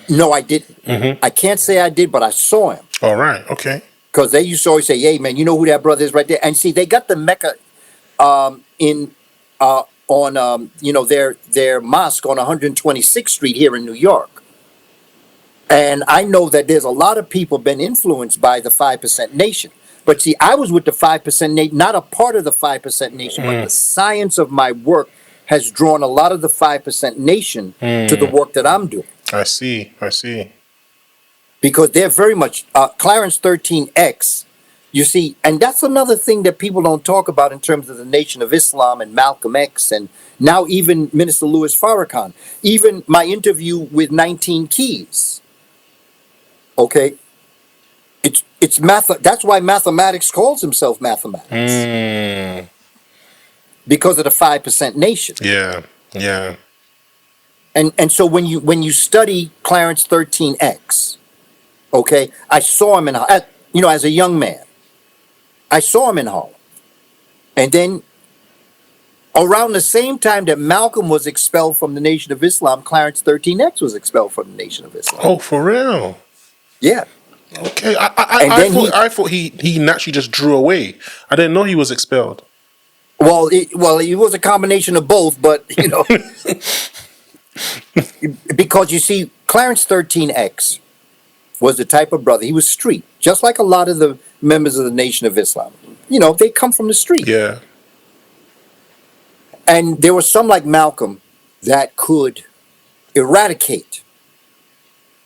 No, I didn't. Mm-hmm. I can't say I did, but I saw him. All right. Okay. Because they used to always say, hey, man, you know who that brother is right there? And see, they got the Mecca on their mosque on 126th Street here in New York. And I know that there's a lot of people been influenced by the 5% Nation. But see, I was with the 5% Nation, not a part of the 5% Nation, but the science of my work has drawn a lot of the 5% Nation to the work that I'm doing. I see. I see. Because they're very much Clarence 13X, you see, and that's another thing that people don't talk about in terms of the Nation of Islam and Malcolm X, and now even Minister Louis Farrakhan, even my interview with 19 Keys. Okay, it's math. That's why Mathematics calls himself Mathematics, Mm. because of the 5% Nation. Yeah. Yeah. And so when you study Clarence 13X, okay, I saw him as a young man. I saw him in Harlem. And then around the same time that Malcolm was expelled from the Nation of Islam, Clarence 13X was expelled from the Nation of Islam. Oh, for real? Yeah. Okay. And then I thought he naturally just drew away. I didn't know he was expelled. Well, it was a combination of both, but, because you see, Clarence 13X was the type of brother, he was street, just like a lot of the members of the Nation of Islam. They come from the street. Yeah. And there were some like Malcolm that could eradicate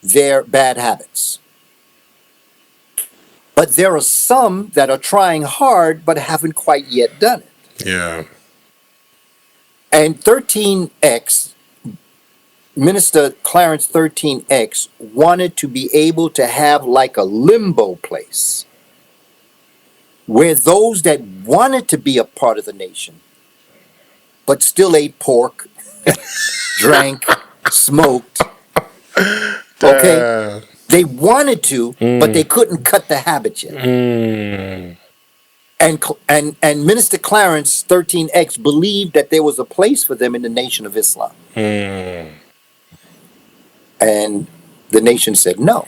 their bad habits. But there are some that are trying hard but haven't quite yet done it. Yeah. And 13X, Minister Clarence 13X, wanted to be able to have like a limbo place where those that wanted to be a part of the nation but still ate pork, drank, smoked, okay? They wanted to, but they couldn't cut the habit yet. And Minister Clarence 13X believed that there was a place for them in the Nation of Islam. And the nation said, no.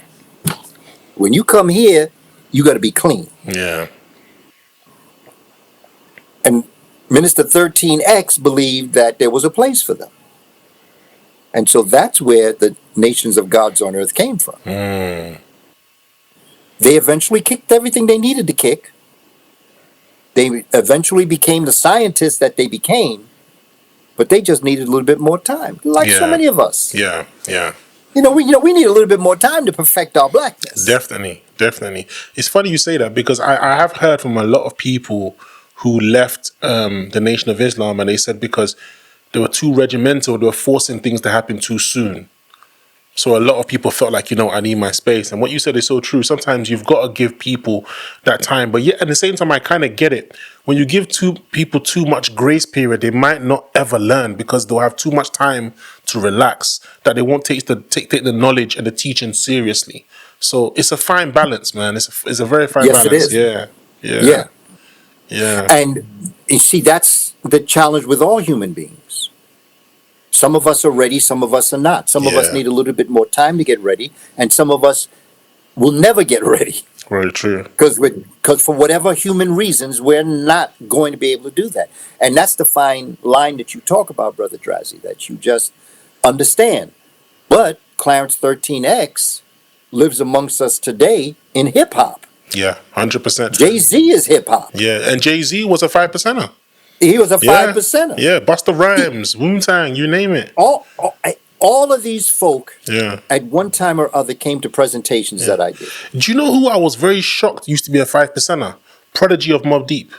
When you come here, you got to be clean. Yeah. And Minister 13X believed that there was a place for them. And so that's where the nations of gods on earth came from. They eventually kicked everything they needed to kick. They eventually became the scientists that they became, but they just needed a little bit more time, like so many of us. Yeah, yeah. We need a little bit more time to perfect our blackness. Definitely. It's funny you say that because I have heard from a lot of people who left the Nation of Islam, and they said because they were too regimental, they were forcing things to happen too soon. So a lot of people felt like, I need my space. And what you said is so true. Sometimes you've got to give people that time. But yet at the same time, I kind of get it. When you give people too much grace period, they might not ever learn because they'll have too much time to relax, that they won't take the knowledge and the teaching seriously. So it's a fine balance, man. It's a very fine balance. Yes, it is. Yeah. And you see, that's the challenge with all human beings. Some of us are ready, some of us are not. Some of us need a little bit more time to get ready, and some of us will never get ready. Very true. Because for whatever human reasons, we're not going to be able to do that. And that's the fine line that you talk about, Brother Drazi, that you just understand. But Clarence 13X lives amongst us today in hip-hop. Yeah, 100%. Jay-Z is hip-hop. Yeah, and Jay-Z was a 5%er. He was a 5%er. Yeah, Busta Rhymes, Wu-Tang, you name it. All of these folk at one time or other came to presentations that I did. Do you know who I was very shocked used to be a 5%er? Prodigy of Mobb Deep.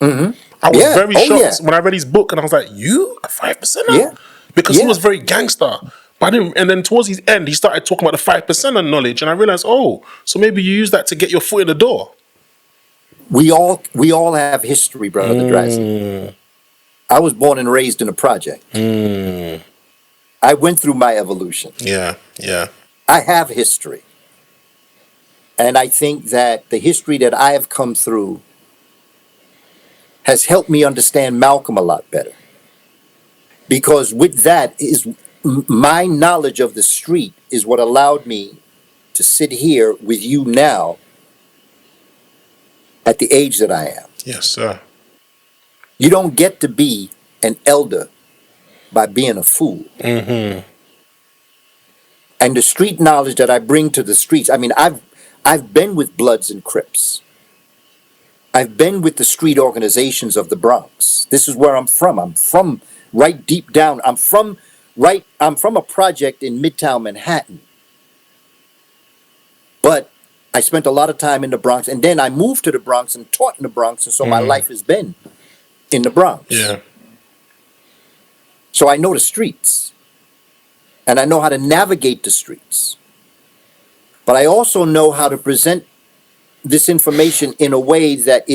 Mm-hmm. I was very shocked when I read his book and I was like, you? A 5%er? Yeah. Because he was very gangster. But and then towards his end, he started talking about the 5%er knowledge and I realized, so maybe you use that to get your foot in the door. We all have history, Brother Drazi. I was born and raised in a project. I went through my evolution. Yeah. I have history. And I think that the history that I have come through has helped me understand Malcolm a lot better. Because with that is my knowledge of the street is what allowed me to sit here with you now at the age that I am. Yes, sir. You don't get to be an elder by being a fool. Mm-hmm. And the street knowledge that I bring to the streets, I mean, I've been with Bloods and Crips. I've been with the street organizations of the Bronx. This is where I'm from. I'm from right deep down. I'm from a project in Midtown Manhattan. But I spent a lot of time in the Bronx, and then I moved to the Bronx and taught in the Bronx, and so my life has been in the Bronx. Yeah. So I know the streets, and I know how to navigate the streets. But I also know how to present this information in a way that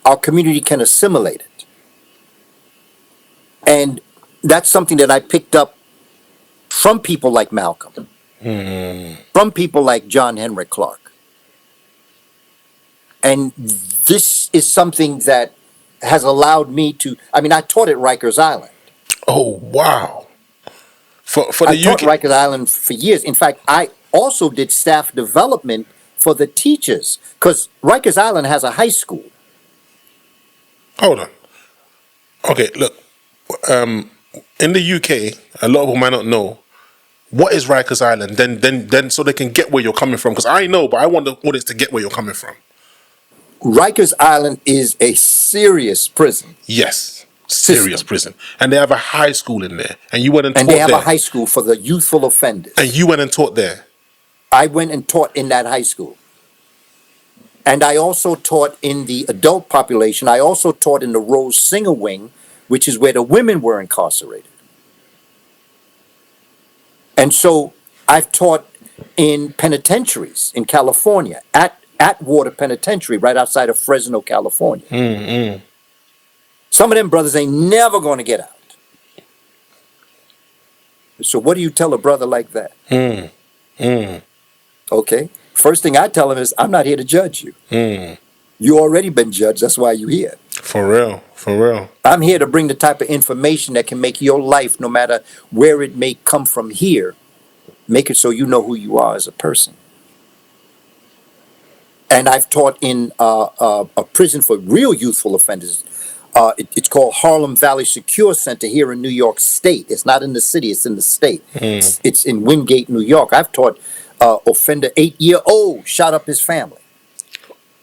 our community can assimilate it. And that's something that I picked up from people like Malcolm. From people like John Henry Clark. And this is something that has allowed me to, I taught at Rikers Island. Oh, wow. I taught Rikers Island for years. In fact, I also did staff development for the teachers, because Rikers Island has a high school. Hold on. Okay, look. In the UK, a lot of people might not know, what is Rikers Island? Then, so they can get where you're coming from. Because I know, but I want the audience to get where you're coming from. Rikers Island is a serious prison. Yes, serious prison, and they have a high school in there. And you went and taught there. And they have there. a high school for the youthful offenders. And you went and taught there. I went and taught in that high school. And I also taught in the adult population. I also taught in the Rose Singer Wing, which is where the women were incarcerated. And so I've taught in penitentiaries in California, at Atwater Penitentiary, right outside of Fresno, California. Mm-mm. Some of them brothers ain't never going to get out. So what do you tell a brother like that? Mm. Mm. Okay. First thing I tell him is, I'm not here to judge you. Mm. You already been judged. That's why you're here. For real. For real. I'm here to bring the type of information that can make your life, no matter where it may come from here, make it so you know who you are as a person. And I've taught in a prison for real youthful offenders. It's called Harlem Valley Secure Center here in New York State. It's not in the city, it's in the state. Mm. It's in Wingate, New York. I've taught offender 8-year-old shot up his family.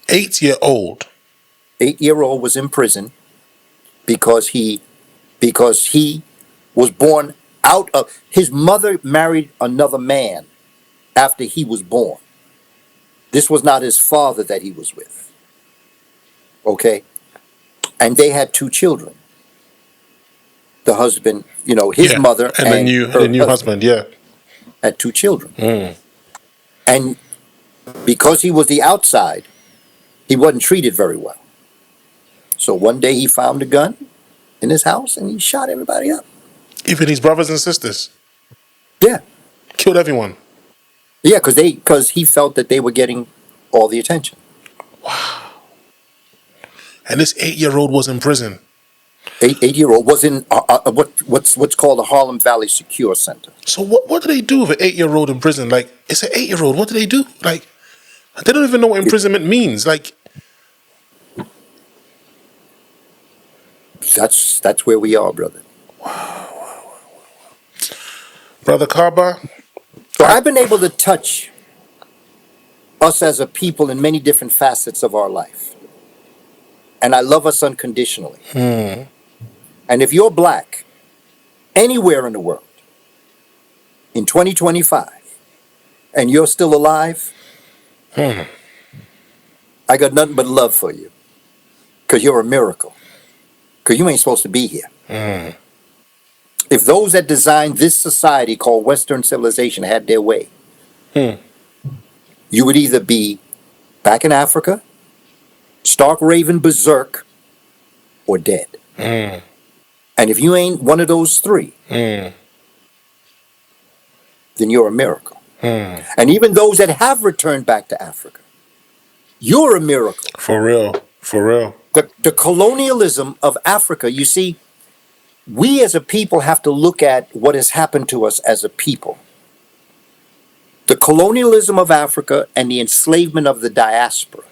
8-year-old. 8-year-old was in prison because he was born out of, his mother married another man after he was born. This was not his father that he was with. Okay? And they had 2 children. The husband, his Yeah. mother And and the new husband, yeah. had 2 children. Mm. And because he was the outside, he wasn't treated very well. So one day he found a gun in his house and he shot everybody up. Even his brothers and sisters. Yeah. Killed everyone. Yeah, because he felt that they were getting all the attention. Wow. And this 8-year-old was in prison. 8-year-old was in what's called the Harlem Valley Secure Center. So what do they do with an 8-year-old in prison? Like, it's an 8-year-old. What do they do? Like, they don't even know what imprisonment means. Like, That's where we are, brother. Brother Kaba. So I've been able to touch us as a people in many different facets of our life. And I love us unconditionally. Hmm. And if you're black, anywhere in the world, in 2025, and you're still alive, I got nothing but love for you. Because you're a miracle. Because you ain't supposed to be here. Mm. If those that designed this society called Western civilization had their way, you would either be back in Africa, stark raving berserk, or dead. Mm. And if you ain't one of those 3, Mm. then you're a miracle. Mm. And even those that have returned back to Africa, you're a miracle. For real. For real. The colonialism of Africa, you see, we as a people have to look at what has happened to us as a people. The colonialism of Africa and the enslavement of the diaspora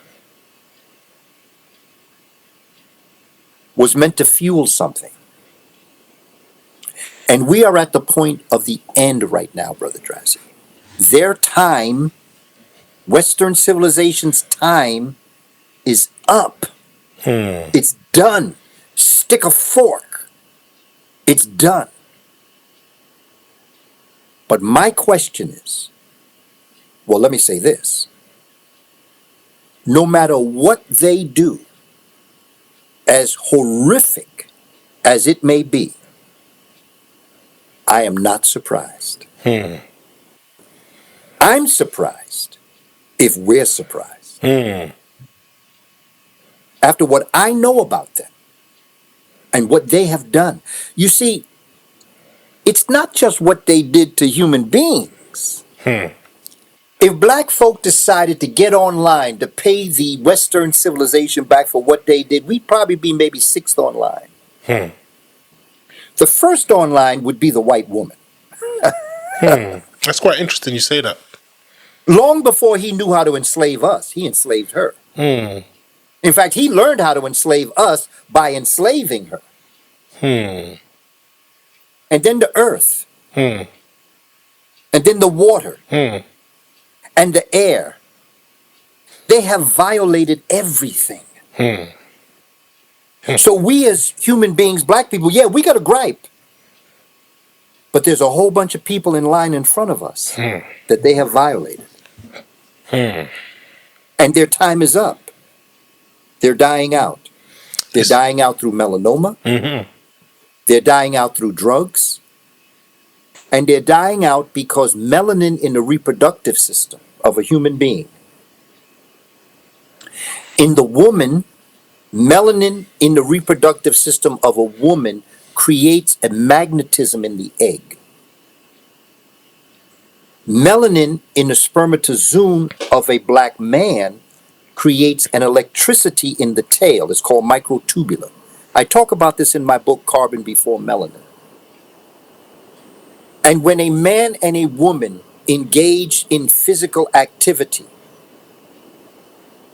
was meant to fuel something. And we are at the point of the end right now, Brother Drazi. Their time, Western civilization's time, is up. It's done. Stick a fork. It's done. But my question is, well, let me say this. No matter what they do, as horrific as it may be, I am not surprised. I'm surprised if we're surprised. After what I know about them and what they have done. You see, it's not just what they did to human beings. If black folk decided to get online to pay the Western civilization back for what they did, we'd probably be maybe 6th online. The first online would be the white woman. That's quite interesting you say that. Long before he knew how to enslave us, he enslaved her. In fact, he learned how to enslave us by enslaving her. And then the earth. And then the water. And the air. They have violated everything. So we as human beings, black people, yeah, we got a gripe. But there's a whole bunch of people in line in front of us that they have violated. And their time is up. They're dying out. They're dying out through melanoma. They're dying out through drugs. And they're dying out because melanin in the reproductive system of a human being, in the woman, melanin in the reproductive system of a woman creates a magnetism in the egg. Melanin in the spermatozoon of a black man creates an electricity in the tail. It's called microtubular. I talk about this in my book, Carbon Before Melanin. And when a man and a woman engage in physical activity,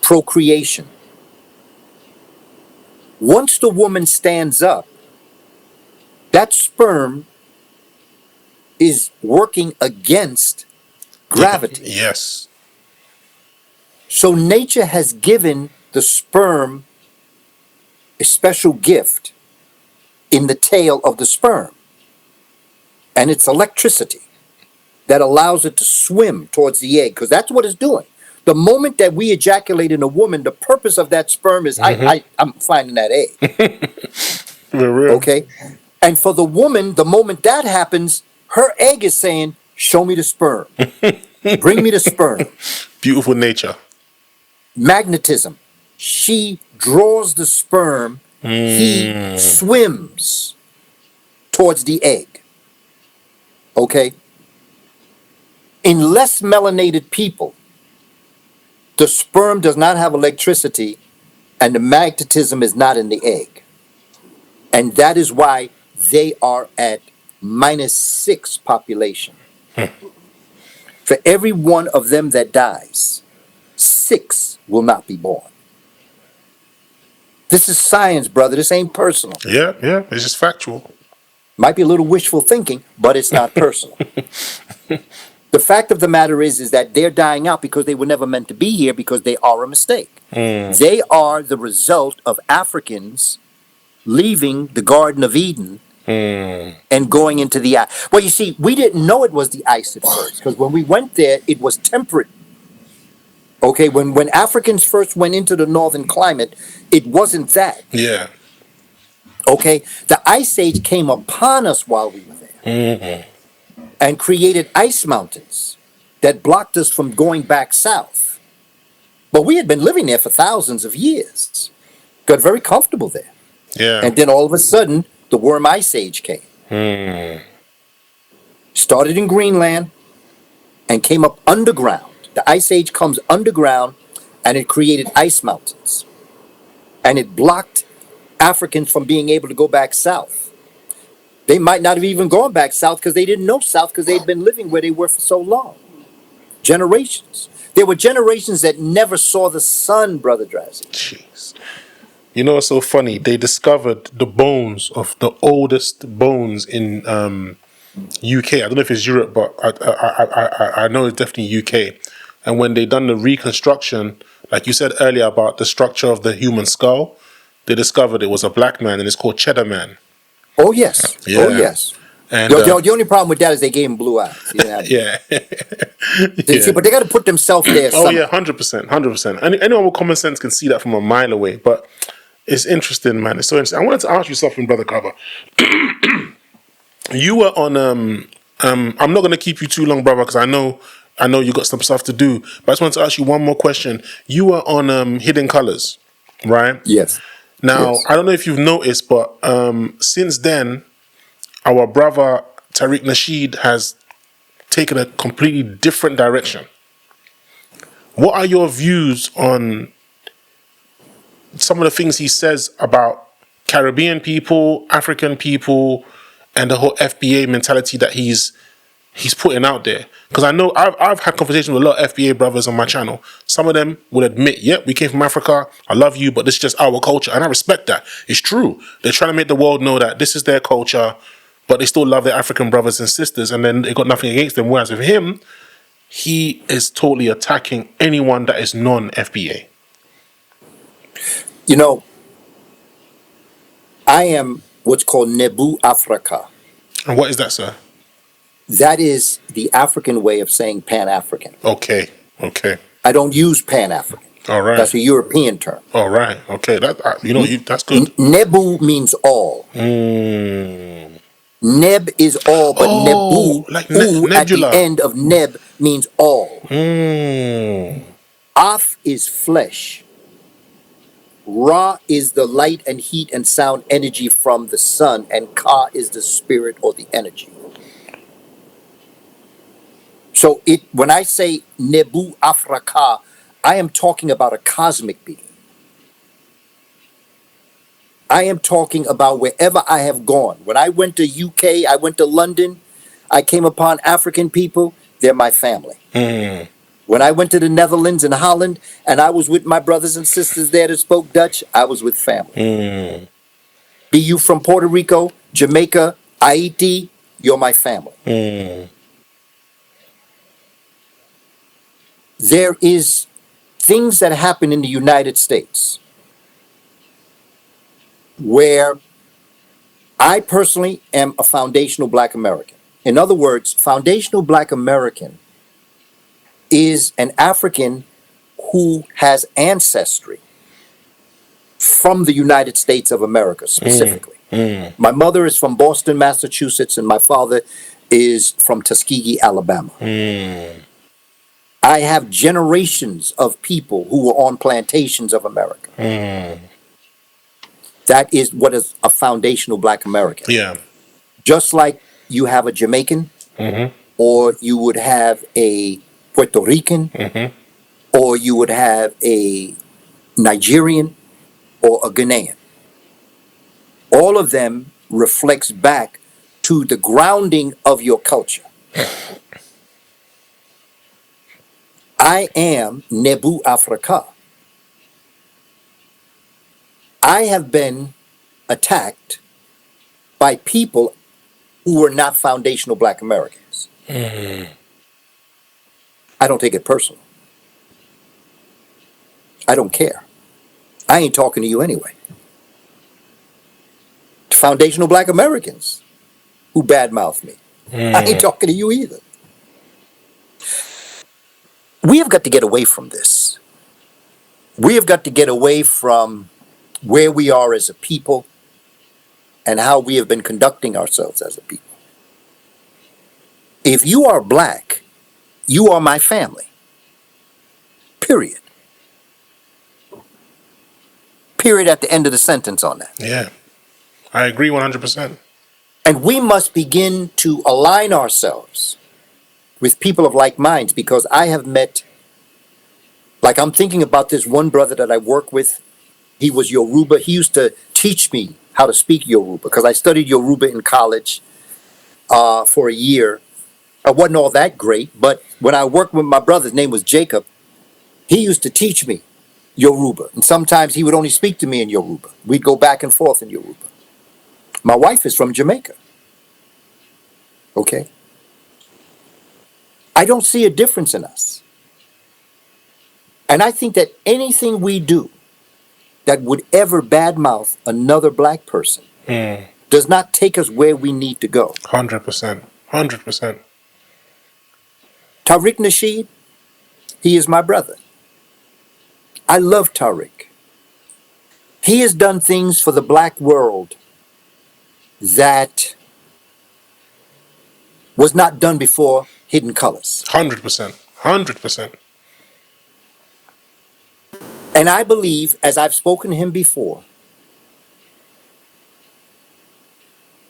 procreation, once the woman stands up, that sperm is working against gravity. Yes. So nature has given the sperm a special gift in the tail of the sperm. And it's electricity that allows it to swim towards the egg, because that's what it's doing. The moment that we ejaculate in a woman, the purpose of that sperm is I'm finding that egg. For real. Okay? And for the woman, the moment that happens, her egg is saying, show me the sperm. Bring me the sperm. Beautiful nature. Magnetism. She draws the sperm. He swims towards the egg. Okay? In less melanated people, the sperm does not have electricity and the magnetism is not in the egg. And that is why they are at -6 population. For every one of them that dies, 6 will not be born. This is science, brother. This ain't personal. Yeah, yeah. It's just factual. Might be a little wishful thinking, but it's not personal. The fact of the matter is that they're dying out because they were never meant to be here, because they are a mistake. They are the result of Africans leaving the Garden of Eden and going into the ice. Well, you see, we didn't know it was the ice at first, because when we went there, it was temperate. Okay, when Africans first went into the northern climate, it wasn't that. Yeah. Okay, the ice age came upon us while we were there and created ice mountains that blocked us from going back south. But we had been living there for thousands of years, got very comfortable there. Yeah. And then all of a sudden, the worm ice age came. Started in Greenland and came up underground. The ice age comes underground and it created ice mountains. And it blocked Africans from being able to go back south. They might not have even gone back south because they didn't know south, because they'd been living where they were for so long. Generations. There were generations that never saw the sun, Brother Drazzy. Jeez. You know what's so funny? They discovered the bones of the oldest bones in UK. I don't know if it's Europe, but I know it's definitely UK. And when they done the reconstruction, like you said earlier about the structure of the human skull, they discovered it was a black man, and it's called Cheddar Man. Oh, yes. Yeah. Oh, yes. And the only problem with that is they gave him blue eyes. He didn't have yeah. See, but they got to put themselves there Oh somehow. yeah, 100%, 100%. Anyone with common sense can see that from a mile away. But it's interesting, man. It's so interesting. I wanted to ask you something, Brother Kaba. You were on. I'm not going to keep you too long, brother, because I know you got some stuff to do. But I just wanted to ask you one more question. You were on Hidden Colors, right? Yes. Now, Yes. I don't know if you've noticed, but since then, our brother Tariq Nasheed has taken a completely different direction. What are your views on some of the things he says about Caribbean people, African people, and the whole FBA mentality that he's putting out there? Because I know I've had conversations with a lot of FBA brothers on my channel. Some of them will admit, yep, we came from Africa, I love you, but this is just our culture. And I respect that. It's true. They're trying to make the world know that this is their culture, but they still love their African brothers and sisters, and then they got nothing against them. Whereas with him, he is totally attacking anyone that is non-FBA. You know, I am what's called Nebu Africa. And what is that, sir? That is the African way of saying Pan-African. Okay. I don't use Pan-African. All right. That's a European term. All right. Okay. That's good. Nebu means all. Mm. Neb is all, but Oh, Nebu, like u at the nebula. end of Neb means all. Mm. Af is flesh. Ra is the light and heat and sound energy from the sun, and Ka is the spirit or the energy. So when I say Nebu Afraka, I am talking about a cosmic being. I am talking about wherever I have gone. When I went to UK, I went to London, I came upon African people, they're my family. Mm. When I went to the Netherlands and Holland and I was with my brothers and sisters there that spoke Dutch, I was with family. Mm. Be you from Puerto Rico, Jamaica, Haiti, you're my family. Mm. There is things that happen in the United States where I personally am a foundational Black American. In other words, foundational Black American is an African who has ancestry from the United States of America specifically. Mm. My mother is from Boston, Massachusetts, and my father is from Tuskegee, Alabama. Mm. I have generations of people who were on plantations of America. Mm. That is what is a foundational Black American. Yeah. Just like you have a Jamaican, Mm-hmm. or you would have a Puerto Rican, Mm-hmm. or you would have a Nigerian or a Ghanaian. All of them reflects back to the grounding of your culture. I am Nebu Afrika. I have been attacked by people who were not foundational Black Americans. Mm. I don't take it personal. I don't care. I ain't talking to you anyway. Foundational Black Americans who badmouth me. I ain't talking to you either. We have got to get away from this. We have got to get away from where we are as a people and how we have been conducting ourselves as a people. If you are Black, you are my family. Period. Period at the end of the sentence on that. Yeah. I agree 100%. And we must begin to align ourselves with people of like minds, because I have met, like I'm thinking about this one brother that I work with. He was Yoruba. He used to teach me how to speak Yoruba because I studied Yoruba in college for a year. I wasn't all that great, but when I worked with my brother, his name was Jacob, he used to teach me Yoruba. And sometimes he would only speak to me in Yoruba. We'd go back and forth in Yoruba. My wife is from Jamaica. Okay? I don't see a difference in us. And I think that anything we do that would ever badmouth another Black person Mm. does not take us where we need to go. 100%. 100%. Tariq Nasheed, he is my brother. I love Tariq. He has done things for the Black world that was not done before Hidden Colors. 100%. 100%. And I believe, as I've spoken to him before,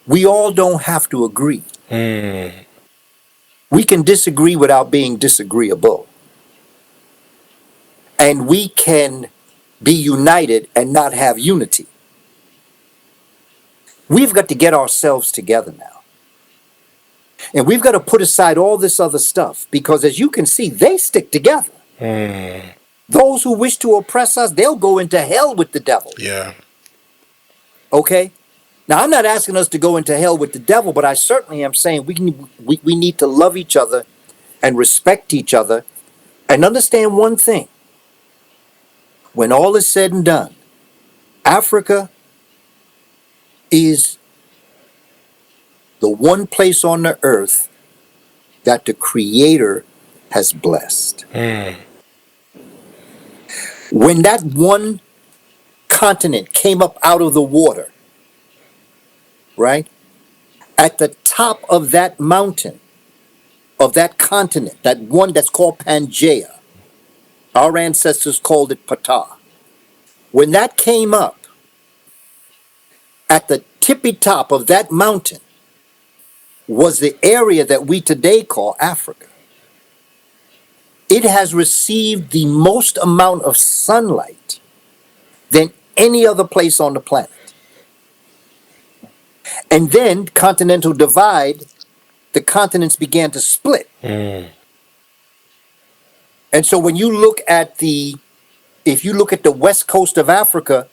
we all don't have to agree. Mm. We can disagree without being disagreeable. And we can be united and not have unity. We've got to get ourselves together now. And we've got to put aside all this other stuff, because as you can see, they stick together. Mm. Those who wish to oppress us, they'll go into hell with the devil. Yeah. Okay? Now, I'm not asking us to go into hell with the devil, but I certainly am saying we need to love each other and respect each other and understand one thing. When all is said and done, Africa is the one place on the earth that the Creator has blessed. Mm. When that one continent came up out of the water, right? At the top of that mountain, of that continent, that one that's called Pangaea, our ancestors called it Ptah. When that came up, at the tippy top of that mountain was the area that we today call Africa. It has received the most amount of sunlight than any other place on the planet. And then continental divide, the continents began to split. And so when you look at if you look at the west coast of Africa,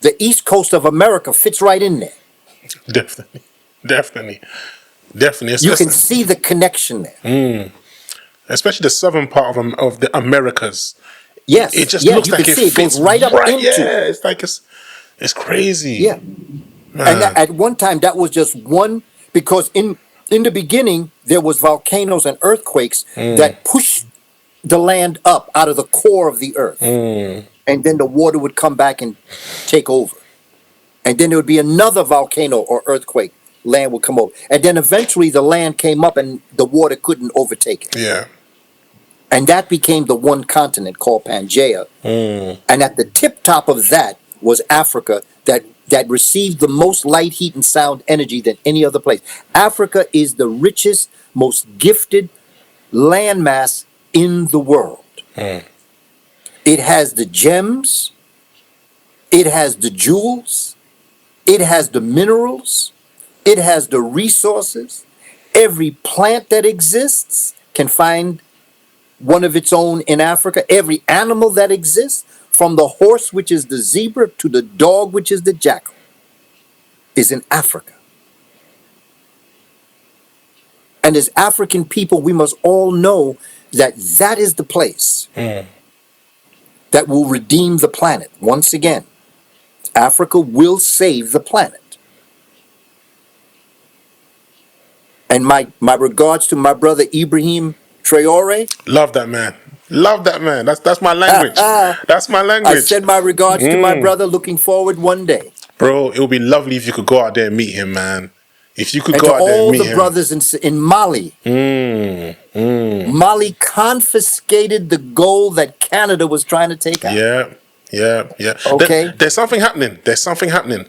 the east coast of America fits right in there. Definitely, definitely, definitely. You can Especially, see the connection there. especially the southern part of the Americas. It Yes, just yeah, looks you like can it see it goes fits right up right. into. Yeah, it's like it's crazy, Yeah. And man. at one time, that was just one, because in the beginning, there was volcanoes and earthquakes that pushed the land up out of the core of the earth. And then the water would come back and take over. And then there would be another volcano or earthquake, land would come over. And then eventually the land came up and the water couldn't overtake it. Yeah. And that became the one continent called Pangaea. And at the tip top of that was Africa, that received the most light, heat, and sound energy than any other place. Africa is the richest, most gifted landmass in the world. It has the gems, it has the jewels, it has the minerals, it has the resources. Every plant that exists can find one of its own in Africa. Every animal that exists, from the horse, which is the zebra, to the dog, which is the jackal, is in Africa. And as African people, we must all know that that is the place that will redeem the planet. Once again, Africa will save the planet. And my regards to my brother Ibrahim Traore. Love that man. Love that man. That's my language. That's my I language. send my regards to my brother, looking forward one day. Bro, it would be lovely if you could go out there and meet him, man. If you could And go to out there and all meet the him. brothers in Mali. Mali confiscated the gold that Canada was trying to take out. Yeah. Okay. There's something happening. There's something happening.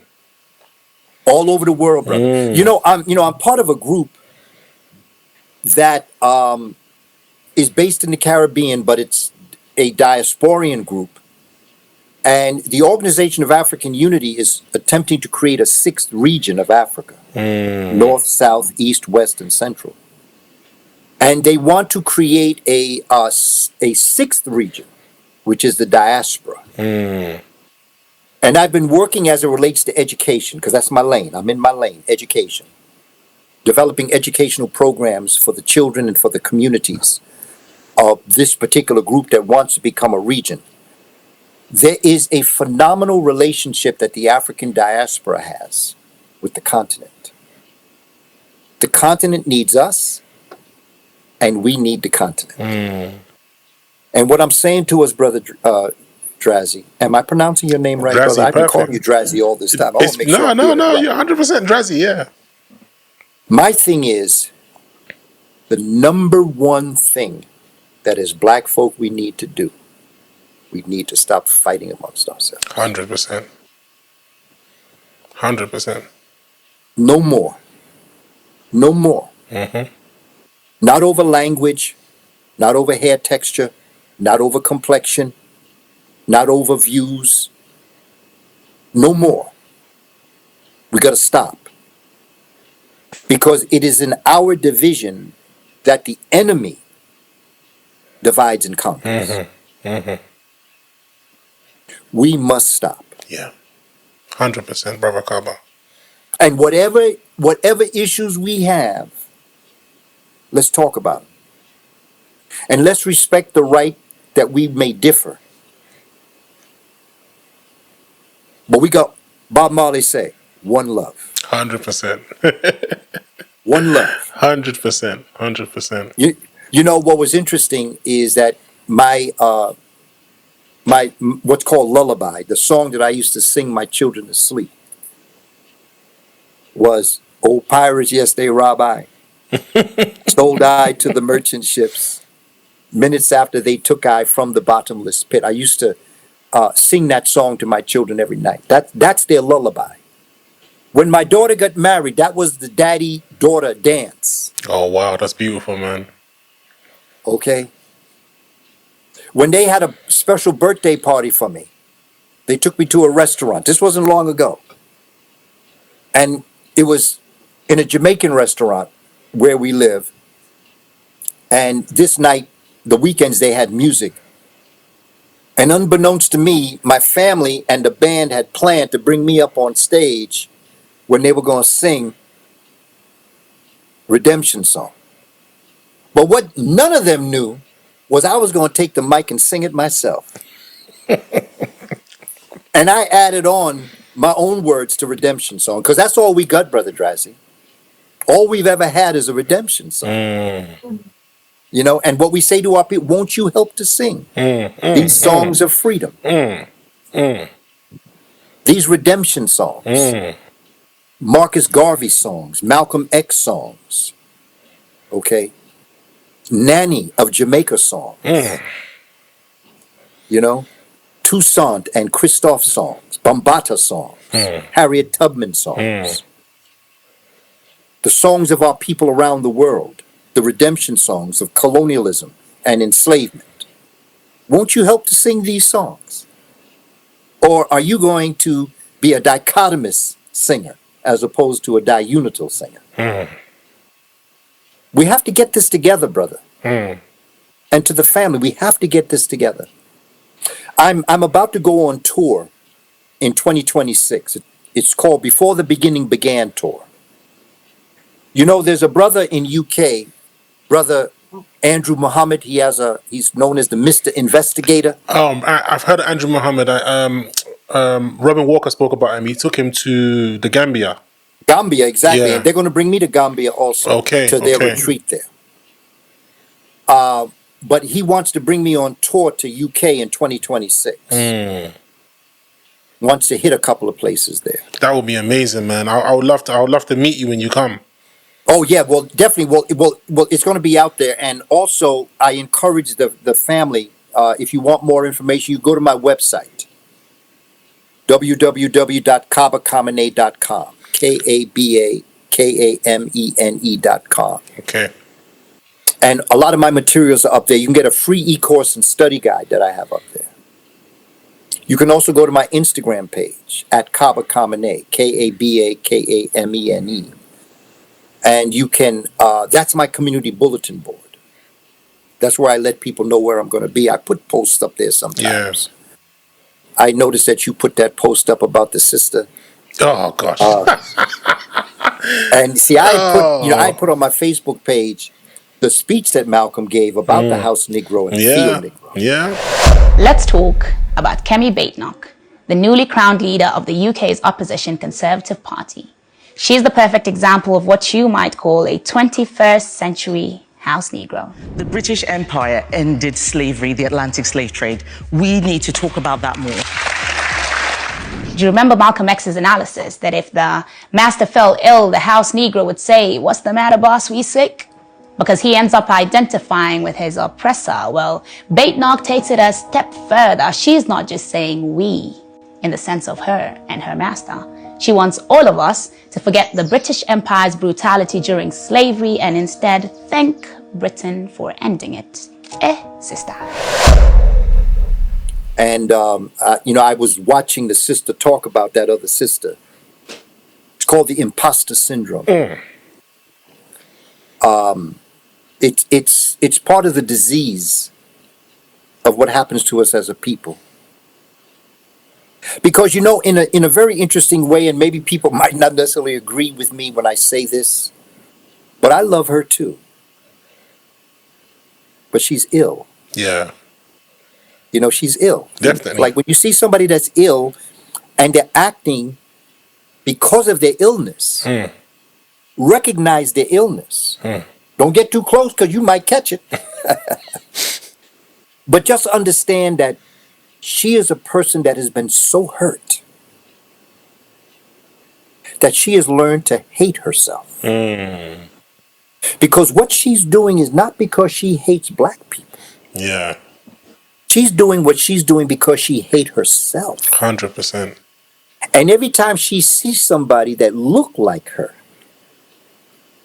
All over the world, brother. I'm part of a group that is based in the Caribbean, but it's a diasporian group. And the Organization of African Unity is attempting to create a sixth region of Africa. North, South, East, West, and Central. And they want to create a sixth region, which is the diaspora. And I've been working as it relates to education, because that's my lane. I'm in my lane, education. Developing educational programs for the children and for the communities of this particular group that wants to become a region. There is a phenomenal relationship that the African diaspora has with the continent. The continent needs us, and we need the continent. And what I'm saying to us, brother Drazzy, am I pronouncing your name right, Drazzy, brother? I've been calling you perfect. Drazzy all this time. I want to make sure I'm doing it No. right. You're 100% Drazzy, yeah. My thing is, the number one thing that as black folk we need to do, we need to stop fighting amongst ourselves. 100%. 100%. No more. No more. Not over language, not over hair texture, not over complexion, not over views. No more. We got to stop. Because it is in our division that the enemy divides and conquers. We must stop. Yeah. 100%, brother Kaba. And whatever issues we have, let's talk about them. And let's respect the right that we may differ. But we got, Bob Marley say, one love. 100%. One love. 100%. 100%. You know what was interesting is that my what's called lullaby, the song that I used to sing my children to sleep, was "Old pirates, yes they rob I, sold I to the merchant ships. Minutes after they took I from the bottomless pit." I used to sing that song to my children every night. That's their lullaby. When my daughter got married, that was the daddy-daughter dance. Oh wow, that's beautiful, man. Okay. When they had a special birthday party for me, they took me to a restaurant. This wasn't long ago. And it was in a Jamaican restaurant where we live. And this night, the weekends, they had music. And unbeknownst to me, my family and the band had planned to bring me up on stage when they were going to sing Redemption Song. But what none of them knew was I was going to take the mic and sing it myself. And I added on my own words to Redemption Song, because that's all we got, Brother Drazzy. All we've ever had is a redemption song. You know, and what we say to our people, won't you help to sing these songs of freedom? These redemption songs. Marcus Garvey songs, Malcolm X songs. Okay. Nanny of Jamaica songs. You know, Toussaint and Christophe songs, Bambata songs, Harriet Tubman songs. The songs of our people around the world, the redemption songs of colonialism and enslavement. Won't you help to sing these songs? Or are you going to be a dichotomous singer as opposed to a diunital singer? We have to get this together, brother. And to the family, we have to get this together. I'm about to go on tour in 2026. It's called Before the Beginning Began Tour. You know, there's a brother in UK, Brother Andrew Muhammad. He's known as the Mr. Investigator. I've heard of Andrew Muhammad. Robin Walker spoke about him. He took him to the Gambia. Gambia, exactly. Yeah. And they're going to bring me to Gambia also to their retreat there. But he wants to bring me on tour to UK in 2026. Wants to hit a couple of places there. That would be amazing, man. I would love to meet you when you come. Oh yeah, well definitely. Well, it's going to be out there, and also I encourage the family. If you want more information, you go to my website, www.kabakamene.com. KABAKAMENE.com. Okay. And a lot of my materials are up there. You can get a free e-course and study guide that I have up there. You can also go to my Instagram page at Kaba Kamene, KABAKAMENE. And you can, that's my community bulletin board. That's where I let people know where I'm going to be. I put posts up there sometimes. Yeah. I noticed that you put that post up about the sister. Oh, gosh. And see, I put on my Facebook page the speech that Malcolm gave about the House Negro and Field Negro. Yeah. Let's talk about Kemi Badenoch, the newly crowned leader of the UK's opposition Conservative Party. She's the perfect example of what you might call a 21st century House Negro. The British Empire ended slavery, the Atlantic slave trade. We need to talk about that more. Do you remember Malcolm X's analysis that if the master fell ill, the House Negro would say, "What's the matter, boss? We sick?" Because he ends up identifying with his oppressor. Well, Badenoch takes it a step further. She's not just saying we in the sense of her and her master. She wants all of us to forget the British Empire's brutality during slavery and instead thank Britain for ending it. Sister. And, I was watching the sister talk about that other sister. It's called the imposter syndrome. It's part of the disease of what happens to us as a people. Because, in a very interesting way, and maybe people might not necessarily agree with me when I say this, but I love her too. But she's ill. Yeah. She's ill. Definitely. Like when you see somebody that's ill and they're acting because of their illness, recognize their illness. Don't get too close because you might catch it. But just understand that she is a person that has been so hurt that she has learned to hate herself. Because what she's doing is not because she hates black people. Yeah. She's doing what she's doing because she hates herself. 100%. And every time she sees somebody that look like her,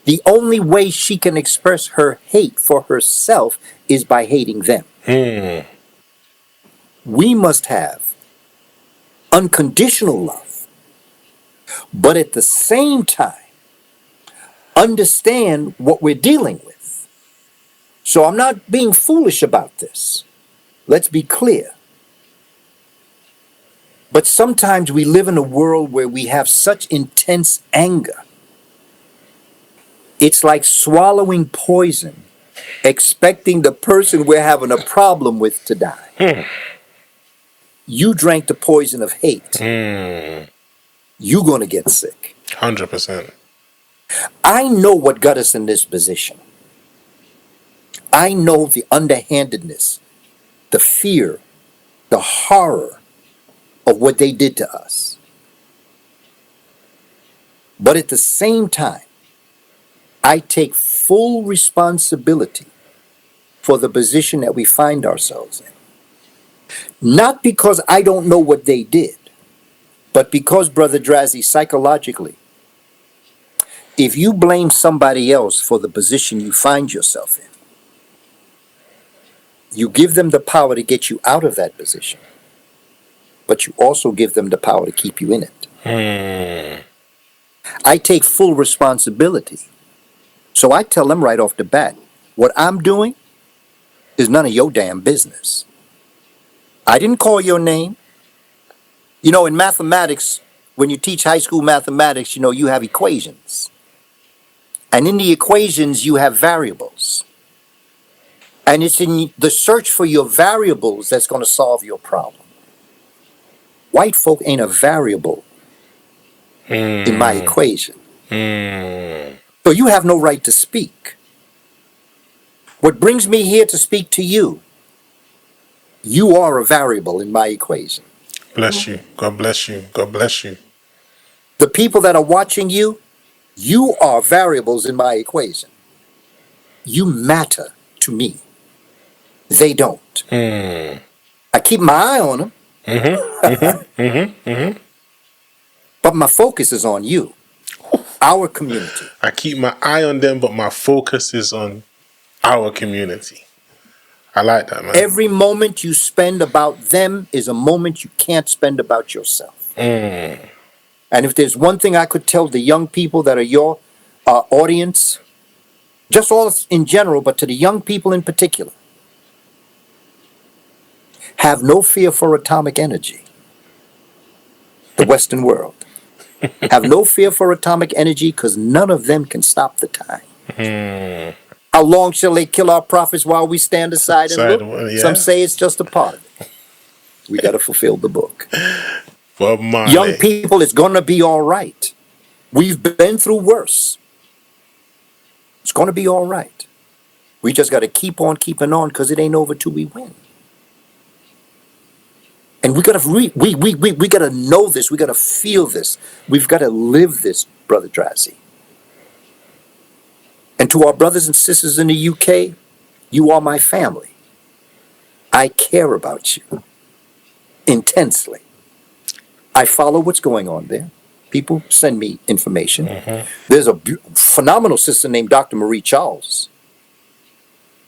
the only way she can express her hate for herself is by hating them. We must have unconditional love, but at the same time, understand what we're dealing with. So I'm not being foolish about this. Let's be clear. But sometimes we live in a world where we have such intense anger. It's like swallowing poison, expecting the person we're having a problem with to die. You drank the poison of hate. You're going to get sick. 100%. I know what got us in this position. I know the underhandedness, the fear, the horror of what they did to us. But at the same time, I take full responsibility for the position that we find ourselves in. Not because I don't know what they did, but because, Brother Drazi, psychologically, if you blame somebody else for the position you find yourself in, you give them the power to get you out of that position, but you also give them the power to keep you in it. I take full responsibility. So I tell them right off the bat, what I'm doing is none of your damn business. I didn't call your name. You know, in mathematics, when you teach high school mathematics, you know, you have equations. And in the equations, you have variables. And it's in the search for your variables that's going to solve your problem. White folk ain't a variable in my equation. So you have no right to speak. What brings me here to speak to you, you are a variable in my equation. Bless you. God bless you. God bless you. The people that are watching you, you are variables in my equation. You matter to me. They don't. I keep my eye on them. But my focus is on you, our community. I keep my eye on them, but my focus is on our community. I like that, man. Every moment you spend about them is a moment you can't spend about yourself. And if there's one thing I could tell the young people that are your audience, just all in general, but to the young people in particular, have no fear for atomic energy. The Western world. Have no fear for atomic energy because none of them can stop the time. How long shall they kill our prophets while we stand aside and look? Yeah. Some say it's just a part of it. We got to fulfill the book. Bob Marley. Young people, it's going to be all right. We've been through worse. It's going to be all right. We just got to keep on keeping on because it ain't over till we win. And we got to we got to know this. We got to feel this. We've got to live this, Brother Drazi. And to our brothers and sisters in the UK, you are my family. I care about you intensely. I follow what's going on there. People send me information. There's a phenomenal sister named Dr. Marie Charles.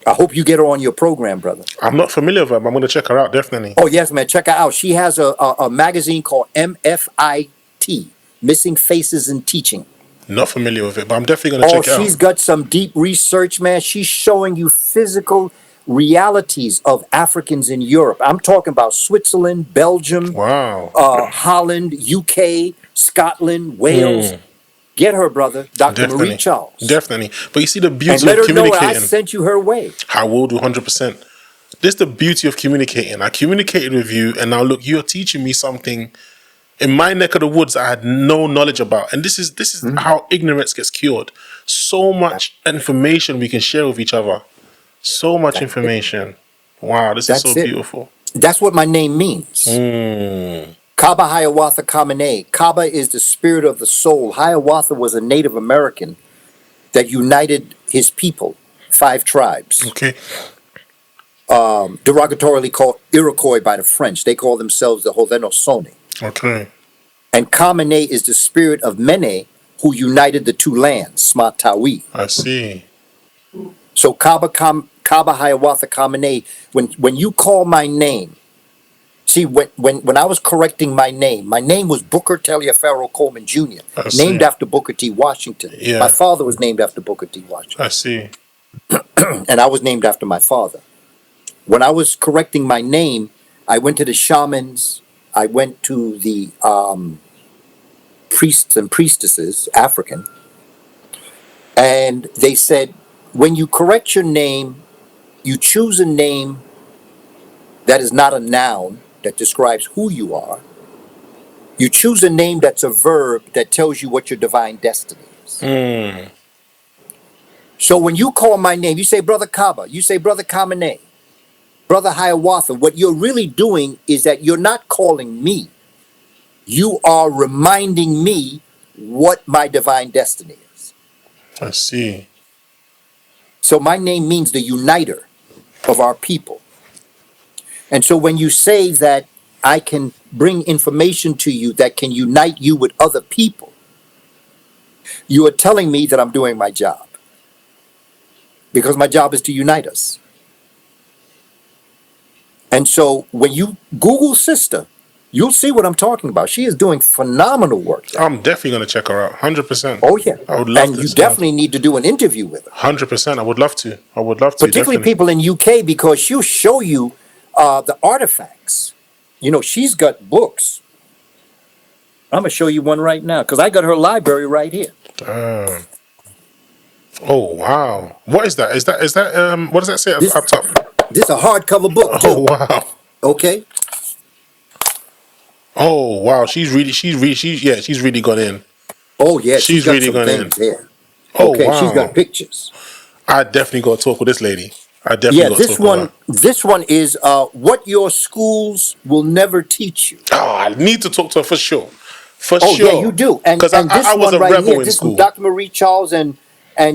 I hope you get her on your program, brother. I'm not familiar with her, but I'm going to check her out, definitely. Oh, yes, man. Check her out. She has a magazine called MFIT, Missing Faces in Teaching. Not familiar with it, but I'm definitely going to check it out. She's got some deep research, man. She's showing you physical realities of Africans in Europe. I'm talking about Switzerland, Belgium, Holland, UK, Scotland, Wales. Get her, brother, Dr. Marie Charles. Definitely. But you see the beauty and let of her know communicating. I sent you her way. I will do 100%. This is the beauty of communicating. I communicated with you, and now look, you're teaching me something in my neck of the woods I had no knowledge about. And this is how ignorance gets cured. So much information we can share with each other. So much information. Wow, this is so beautiful. That's what my name means. Kaba Hiawatha Kamene. Kaba is the spirit of the soul. Hiawatha was a Native American that united his people, 5 tribes. Okay. Derogatorily called Iroquois by the French. They call themselves the Haudenosaunee. Okay. And Kamene is the spirit of Mene, who united the 2 lands, Smatawi. I see. So Kaba Hiawatha Kamene, when you call my name, see, when I was correcting my name was Booker Taliaferro Coleman Jr., I see. named after Booker T. Washington. Yeah. My father was named after Booker T. Washington. I see. And I was named after my father. When I was correcting my name, I went to the shamans, I went to the priests and priestesses, African, and they said, when you correct your name, you choose a name that is not a noun that describes who you are. You choose a name that's a verb that tells you what your divine destiny is. So when you call my name, you say, Brother Kaba, you say, Brother Kamene, Brother Hiawatha, what you're really doing is that you're not calling me. You are reminding me what my divine destiny is. I see. So my name means the uniter of our people. And so when you say that I can bring information to you that can unite you with other people, you are telling me that I'm doing my job. Because my job is to unite us. And so when you Google Sister, you'll see what I'm talking about. She is doing phenomenal work there. I'm definitely going to check her out. 100%. Oh, yeah. I would love and to. you definitely need to do an interview with her. 100%. I would love to. I would love to. Particularly definitely. people in UK, because she'll show you the artifacts. You know, she's got books. I'm going to show you one right now because I got her library right here. Damn. Oh, wow. What is that? Is that what does that say This- up top? This is a hardcover book, too. Oh, wow. Okay? Oh, wow. She's really got in. Oh, yeah. She's got really some gone in. things here. Oh, Okay, wow. she's got pictures. I definitely got to talk with this lady. I definitely Yeah, got to this talk one, with her. this one is what your schools will never teach you. Oh, I need to talk to her for sure. For Oh, sure. yeah, you do. And Because this I was one a right rebel here, in this school. is Dr. Marie Charles and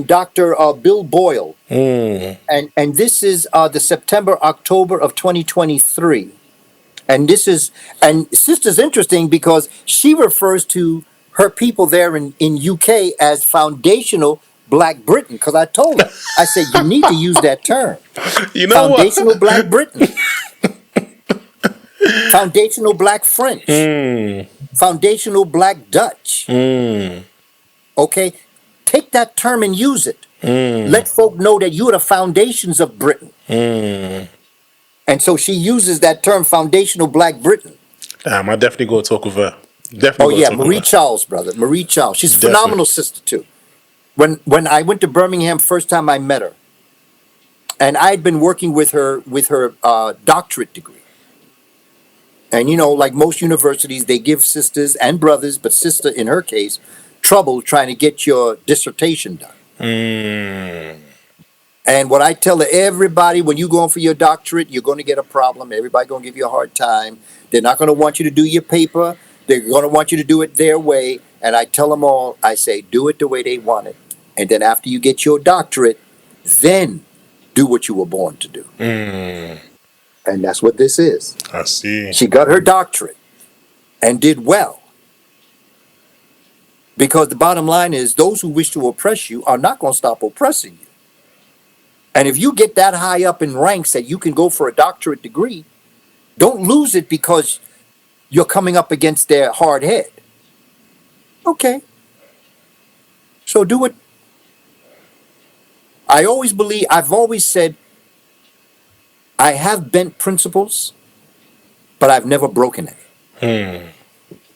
Dr. Bill Boyle. And this is the September-October of 2023. And this is, and Sister's interesting because she refers to her people there in UK as foundational Black Britain. Because I told her, I said, you need to use that term. You know Foundational what? Black Britain. Foundational Black French. Foundational Black Dutch. Okay? Take that term and use it. Let folk know that you are the foundations of Britain. And so she uses that term, foundational Black Britain. Damn, I definitely got to talk with her. Definitely Oh, got yeah, to talk Marie with her. Charles, brother. Marie Charles. She's a Definitely. phenomenal sister, too. When I went to Birmingham, first time I met her, and I had been working with her doctorate degree. And, you know, like most universities, they give sisters and brothers, but sister, in her case, trouble trying to get your dissertation done. And what I tell everybody, when you're going for your doctorate, you're going to get a problem. Everybody going to give you a hard time. They're not going to want you to do your paper. They're going to want you to do it their way. And I tell them all, I say, do it the way they want it. And then after you get your doctorate, then do what you were born to do. And that's what this is. I see. She got her doctorate and did well. Because the bottom line is, those who wish to oppress you are not going to stop oppressing you. And if you get that high up in ranks that you can go for a doctorate degree, don't lose it because you're coming up against their hard head. Okay. So do it. I've always said, I have bent principles, but I've never broken any.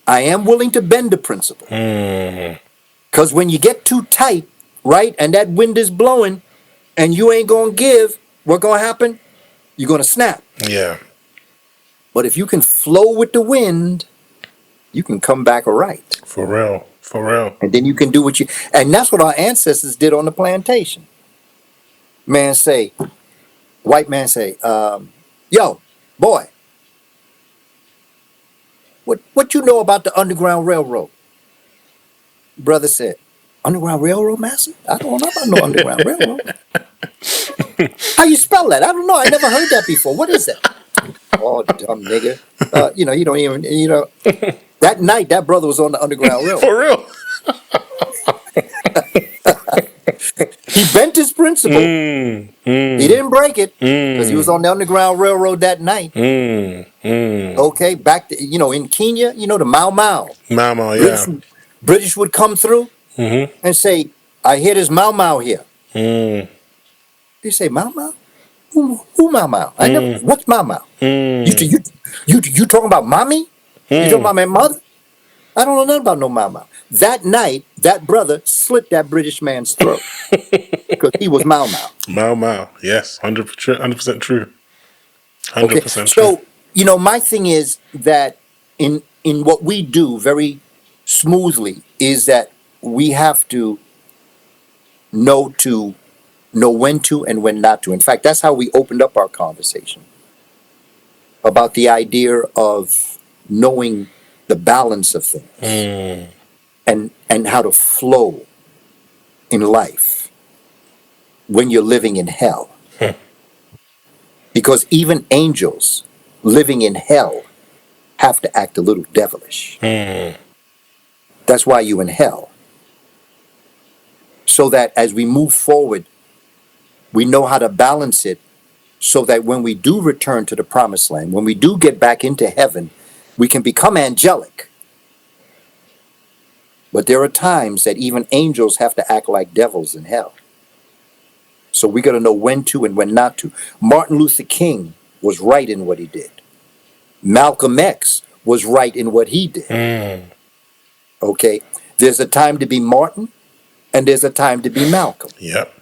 I am willing to bend the principle. Because when you get too tight, right, and that wind is blowing, and you ain't going to give, what's going to happen? You're going to snap. Yeah. But if you can flow with the wind, you can come back right. For real. For real. And then you can do what you... And that's what our ancestors did on the plantation. White man say, yo, boy, What you know about the Underground Railroad? Brother said, Underground Railroad, master? I don't know about no Underground Railroad. How you spell that? I don't know. I never heard that before. What is that? Oh, dumb nigga. You don't even, that night, that brother was on the Underground Railroad. For real. He bent his principle. He didn't break it because he was on the Underground Railroad that night. Okay, back to, in Kenya, the Mau Mau. Mama, British, yeah. British would come through and say, I hear there's Mau Mau here. They say, Mau Mau? Who Mau Mau? I never, what's Mau Mau? You talking about mommy? You talking about my mother? I don't know nothing about no Mau Mau. That night, that brother slit that British man's throat because he was Mau Mau. Mau Mau, yes, 100% true. 100% Okay, true. so my thing is that in what we do very smoothly is that we have to know when to and when not to. In fact, that's how we opened up our conversation about the idea of knowing the balance of things and how to flow in life when you're living in hell. Because even angels living in hell have to act a little devilish. That's why you're in hell. So that as we move forward, we know how to balance it so that when we do return to the promised land, when we do get back into heaven, we can become angelic. But there are times that even angels have to act like devils in hell. So we got to know when to and when not to. Martin Luther King was right in what he did. Malcolm X was right in what he did. Okay? There's a time to be Martin and there's a time to be Malcolm. Yep.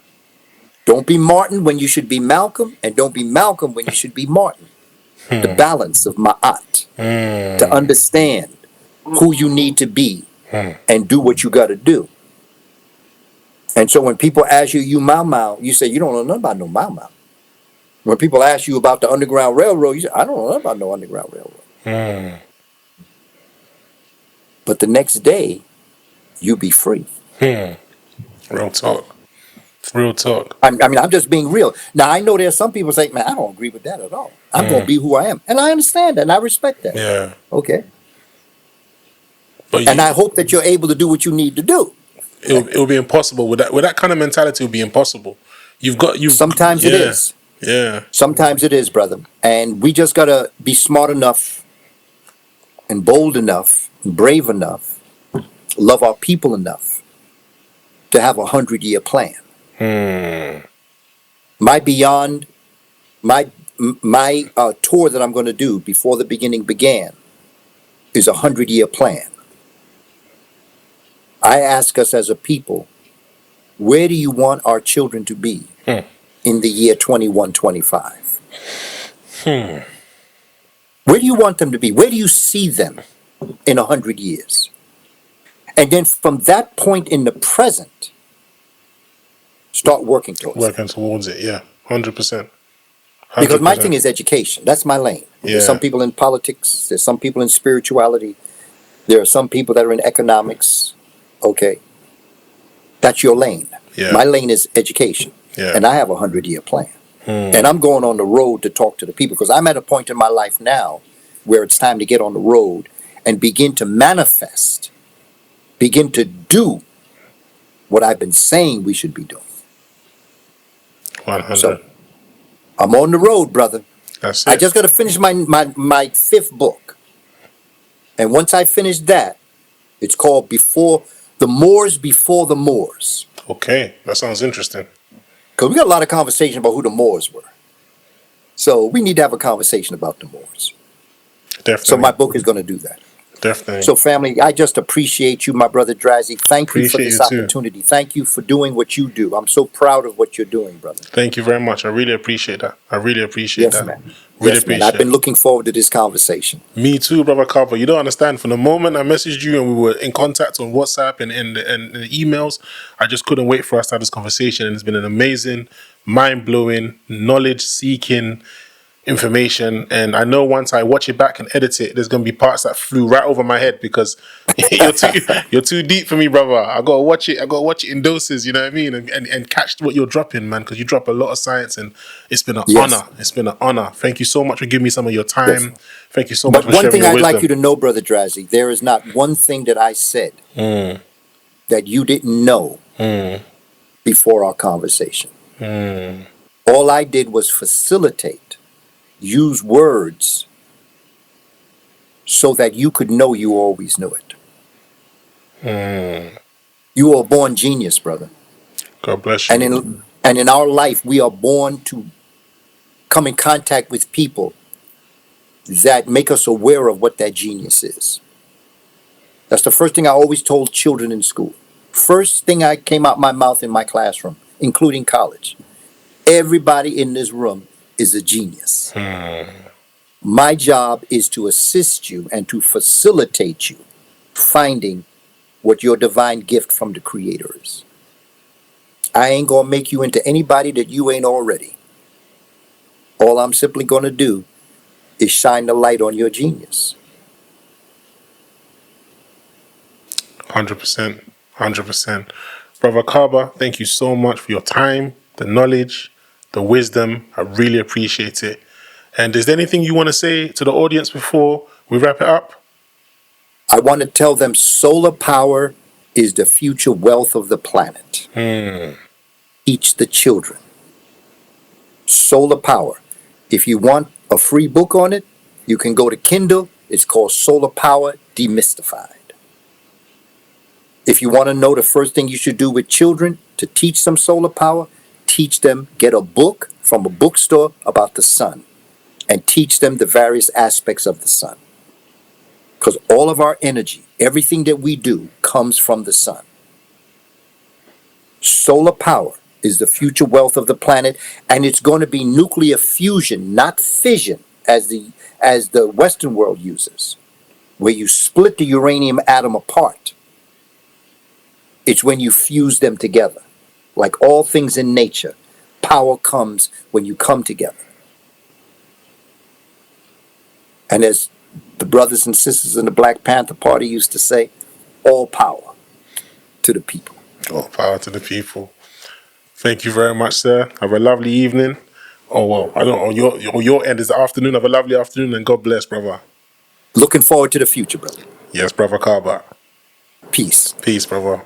Don't be Martin when you should be Malcolm, and don't be Malcolm when you should be Martin. The balance of ma'at. To understand who you need to be and do what you got to do. And so when people ask you Mau Mau, you say, you don't know nothing about no Mau Mau. When people ask you about the Underground Railroad, you say, I don't know nothing about no Underground Railroad. But the next day, you be free. Real talk. Real talk. I'm just being real. Now, I know there's some people say, man, I don't agree with that at all. I'm going to be who I am. And I understand that, and I respect that. Yeah. Okay. But And I hope that you're able to do what you need to do. It'll be impossible. With that kind of mentality, it'll be impossible. Sometimes it is. Yeah. Sometimes it is, brother. And we just got to be smart enough and bold enough and brave enough, love our people enough to have 100-year plan. My beyond, my tour that I'm going to do before the beginning began is 100-year plan. I ask us as a people, where do you want our children to be in the year 2125? Where do you want them to be? Where do you see them in 100 years? And then from that point in the present, start working towards it, yeah. 100%. Because my thing is education. That's my lane. Yeah. There's some people in politics. There's some people in spirituality. There are some people that are in economics. Okay. That's your lane. Yeah. My lane is education. Yeah. And I have a 100-year plan. And I'm going on the road to talk to the people because I'm at a point in my life now where it's time to get on the road and begin to manifest, begin to do what I've been saying we should be doing. 100. So I'm on the road, brother. That's it. I just got to finish my fifth book. And once I finish that, it's called Before the Moors. Okay, that sounds interesting. Because we got a lot of conversation about who the Moors were. So we need to have a conversation about the Moors. Definitely. So my book is going to do that. Definitely. So family, I just appreciate you, my brother Drazzy. Thank you for this Appreciate you too. opportunity. Thank you for doing what you do. I'm so proud of what you're doing, brother. Thank you very much. I really appreciate that. I really appreciate Yes, that. man. Really Yes, man. appreciate I've been it. looking forward to this conversation. Me too, brother Kaba. You don't understand. From the moment I messaged you and we were in contact on WhatsApp and the emails, I just couldn't wait for us to have this conversation. And it's been an amazing, mind-blowing, knowledge-seeking, information. And I know once I watch it back and edit it, there's gonna be parts that flew right over my head because you're too deep for me, brother. I gotta watch it. I gotta watch it in doses. You know what I mean? And catch what you're dropping, man. Because you drop a lot of science, and it's been an Yes, honor. It's been an honor. Thank you so much for giving me some of your yes. time. Thank you so much But for one sharing thing your I'd like you wisdom. to know, Brother Drazzy, there is not one thing that I said that you didn't know before our conversation. All I did was facilitate, use words so that you could know you always knew it. You are a born genius, brother. God bless And you. in our life, we are born to come in contact with people that make us aware of what that genius is. That's the first thing I always told children in school. First thing I came out my mouth in my classroom, including college. Everybody in this room is a genius. My job is to assist you and to facilitate you finding what your divine gift from the Creator is. I ain't gonna make you into anybody that you ain't already. All I'm simply gonna do is shine the light on your genius. 100%. 100%. Brother Kaba, thank you so much for your time, the knowledge, the wisdom. I really appreciate it. And is there anything you want to say to the audience before we wrap it up? I want to tell them solar power is the future wealth of the planet. Teach the children. Solar power. If you want a free book on it, you can go to Kindle. It's called Solar Power Demystified. If you want to know the first thing you should do with children to teach them solar power, teach them, get a book from a bookstore about the sun and teach them the various aspects of the sun. Because all of our energy, everything that we do, comes from the sun. Solar power is the future wealth of the planet, and it's going to be nuclear fusion, not fission, as the Western world uses, where you split the uranium atom apart. It's when you fuse them together. Like all things in nature, power comes when you come together. And as the brothers and sisters in the Black Panther Party used to say, all power to the people. All power to the people. Thank you very much, sir. Have a lovely evening. Oh, well, I don't know. Your end is the afternoon. Have a lovely afternoon, and God bless, brother. Looking forward to the future, brother. Yes, brother Kaba. Peace. Peace, brother.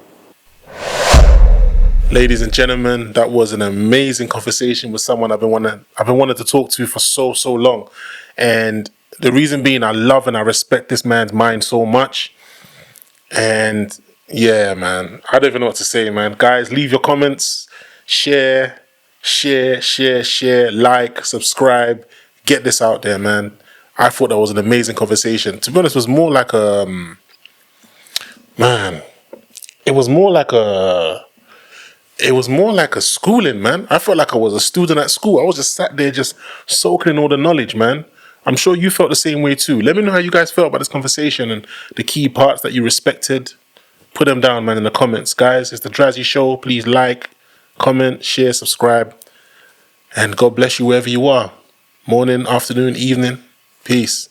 Ladies and gentlemen, that was an amazing conversation with someone I've been wanting to talk to for so long. And the reason being, I love and I respect this man's mind so much. And yeah, man, I don't even know what to say, man. Guys, leave your comments, share, like, subscribe, get this out there, man. I thought that was an amazing conversation. To be honest, it was more like it was more like a schooling, man. I felt like I was a student at school. I was just sat there just soaking in all the knowledge, man. I'm sure you felt the same way too. Let me know how you guys felt about this conversation and the key parts that you respected. Put them down, man, in the comments. Guys, it's the Drazzy Show. Please like, comment, share, subscribe. And God bless you wherever you are. Morning, afternoon, evening. Peace.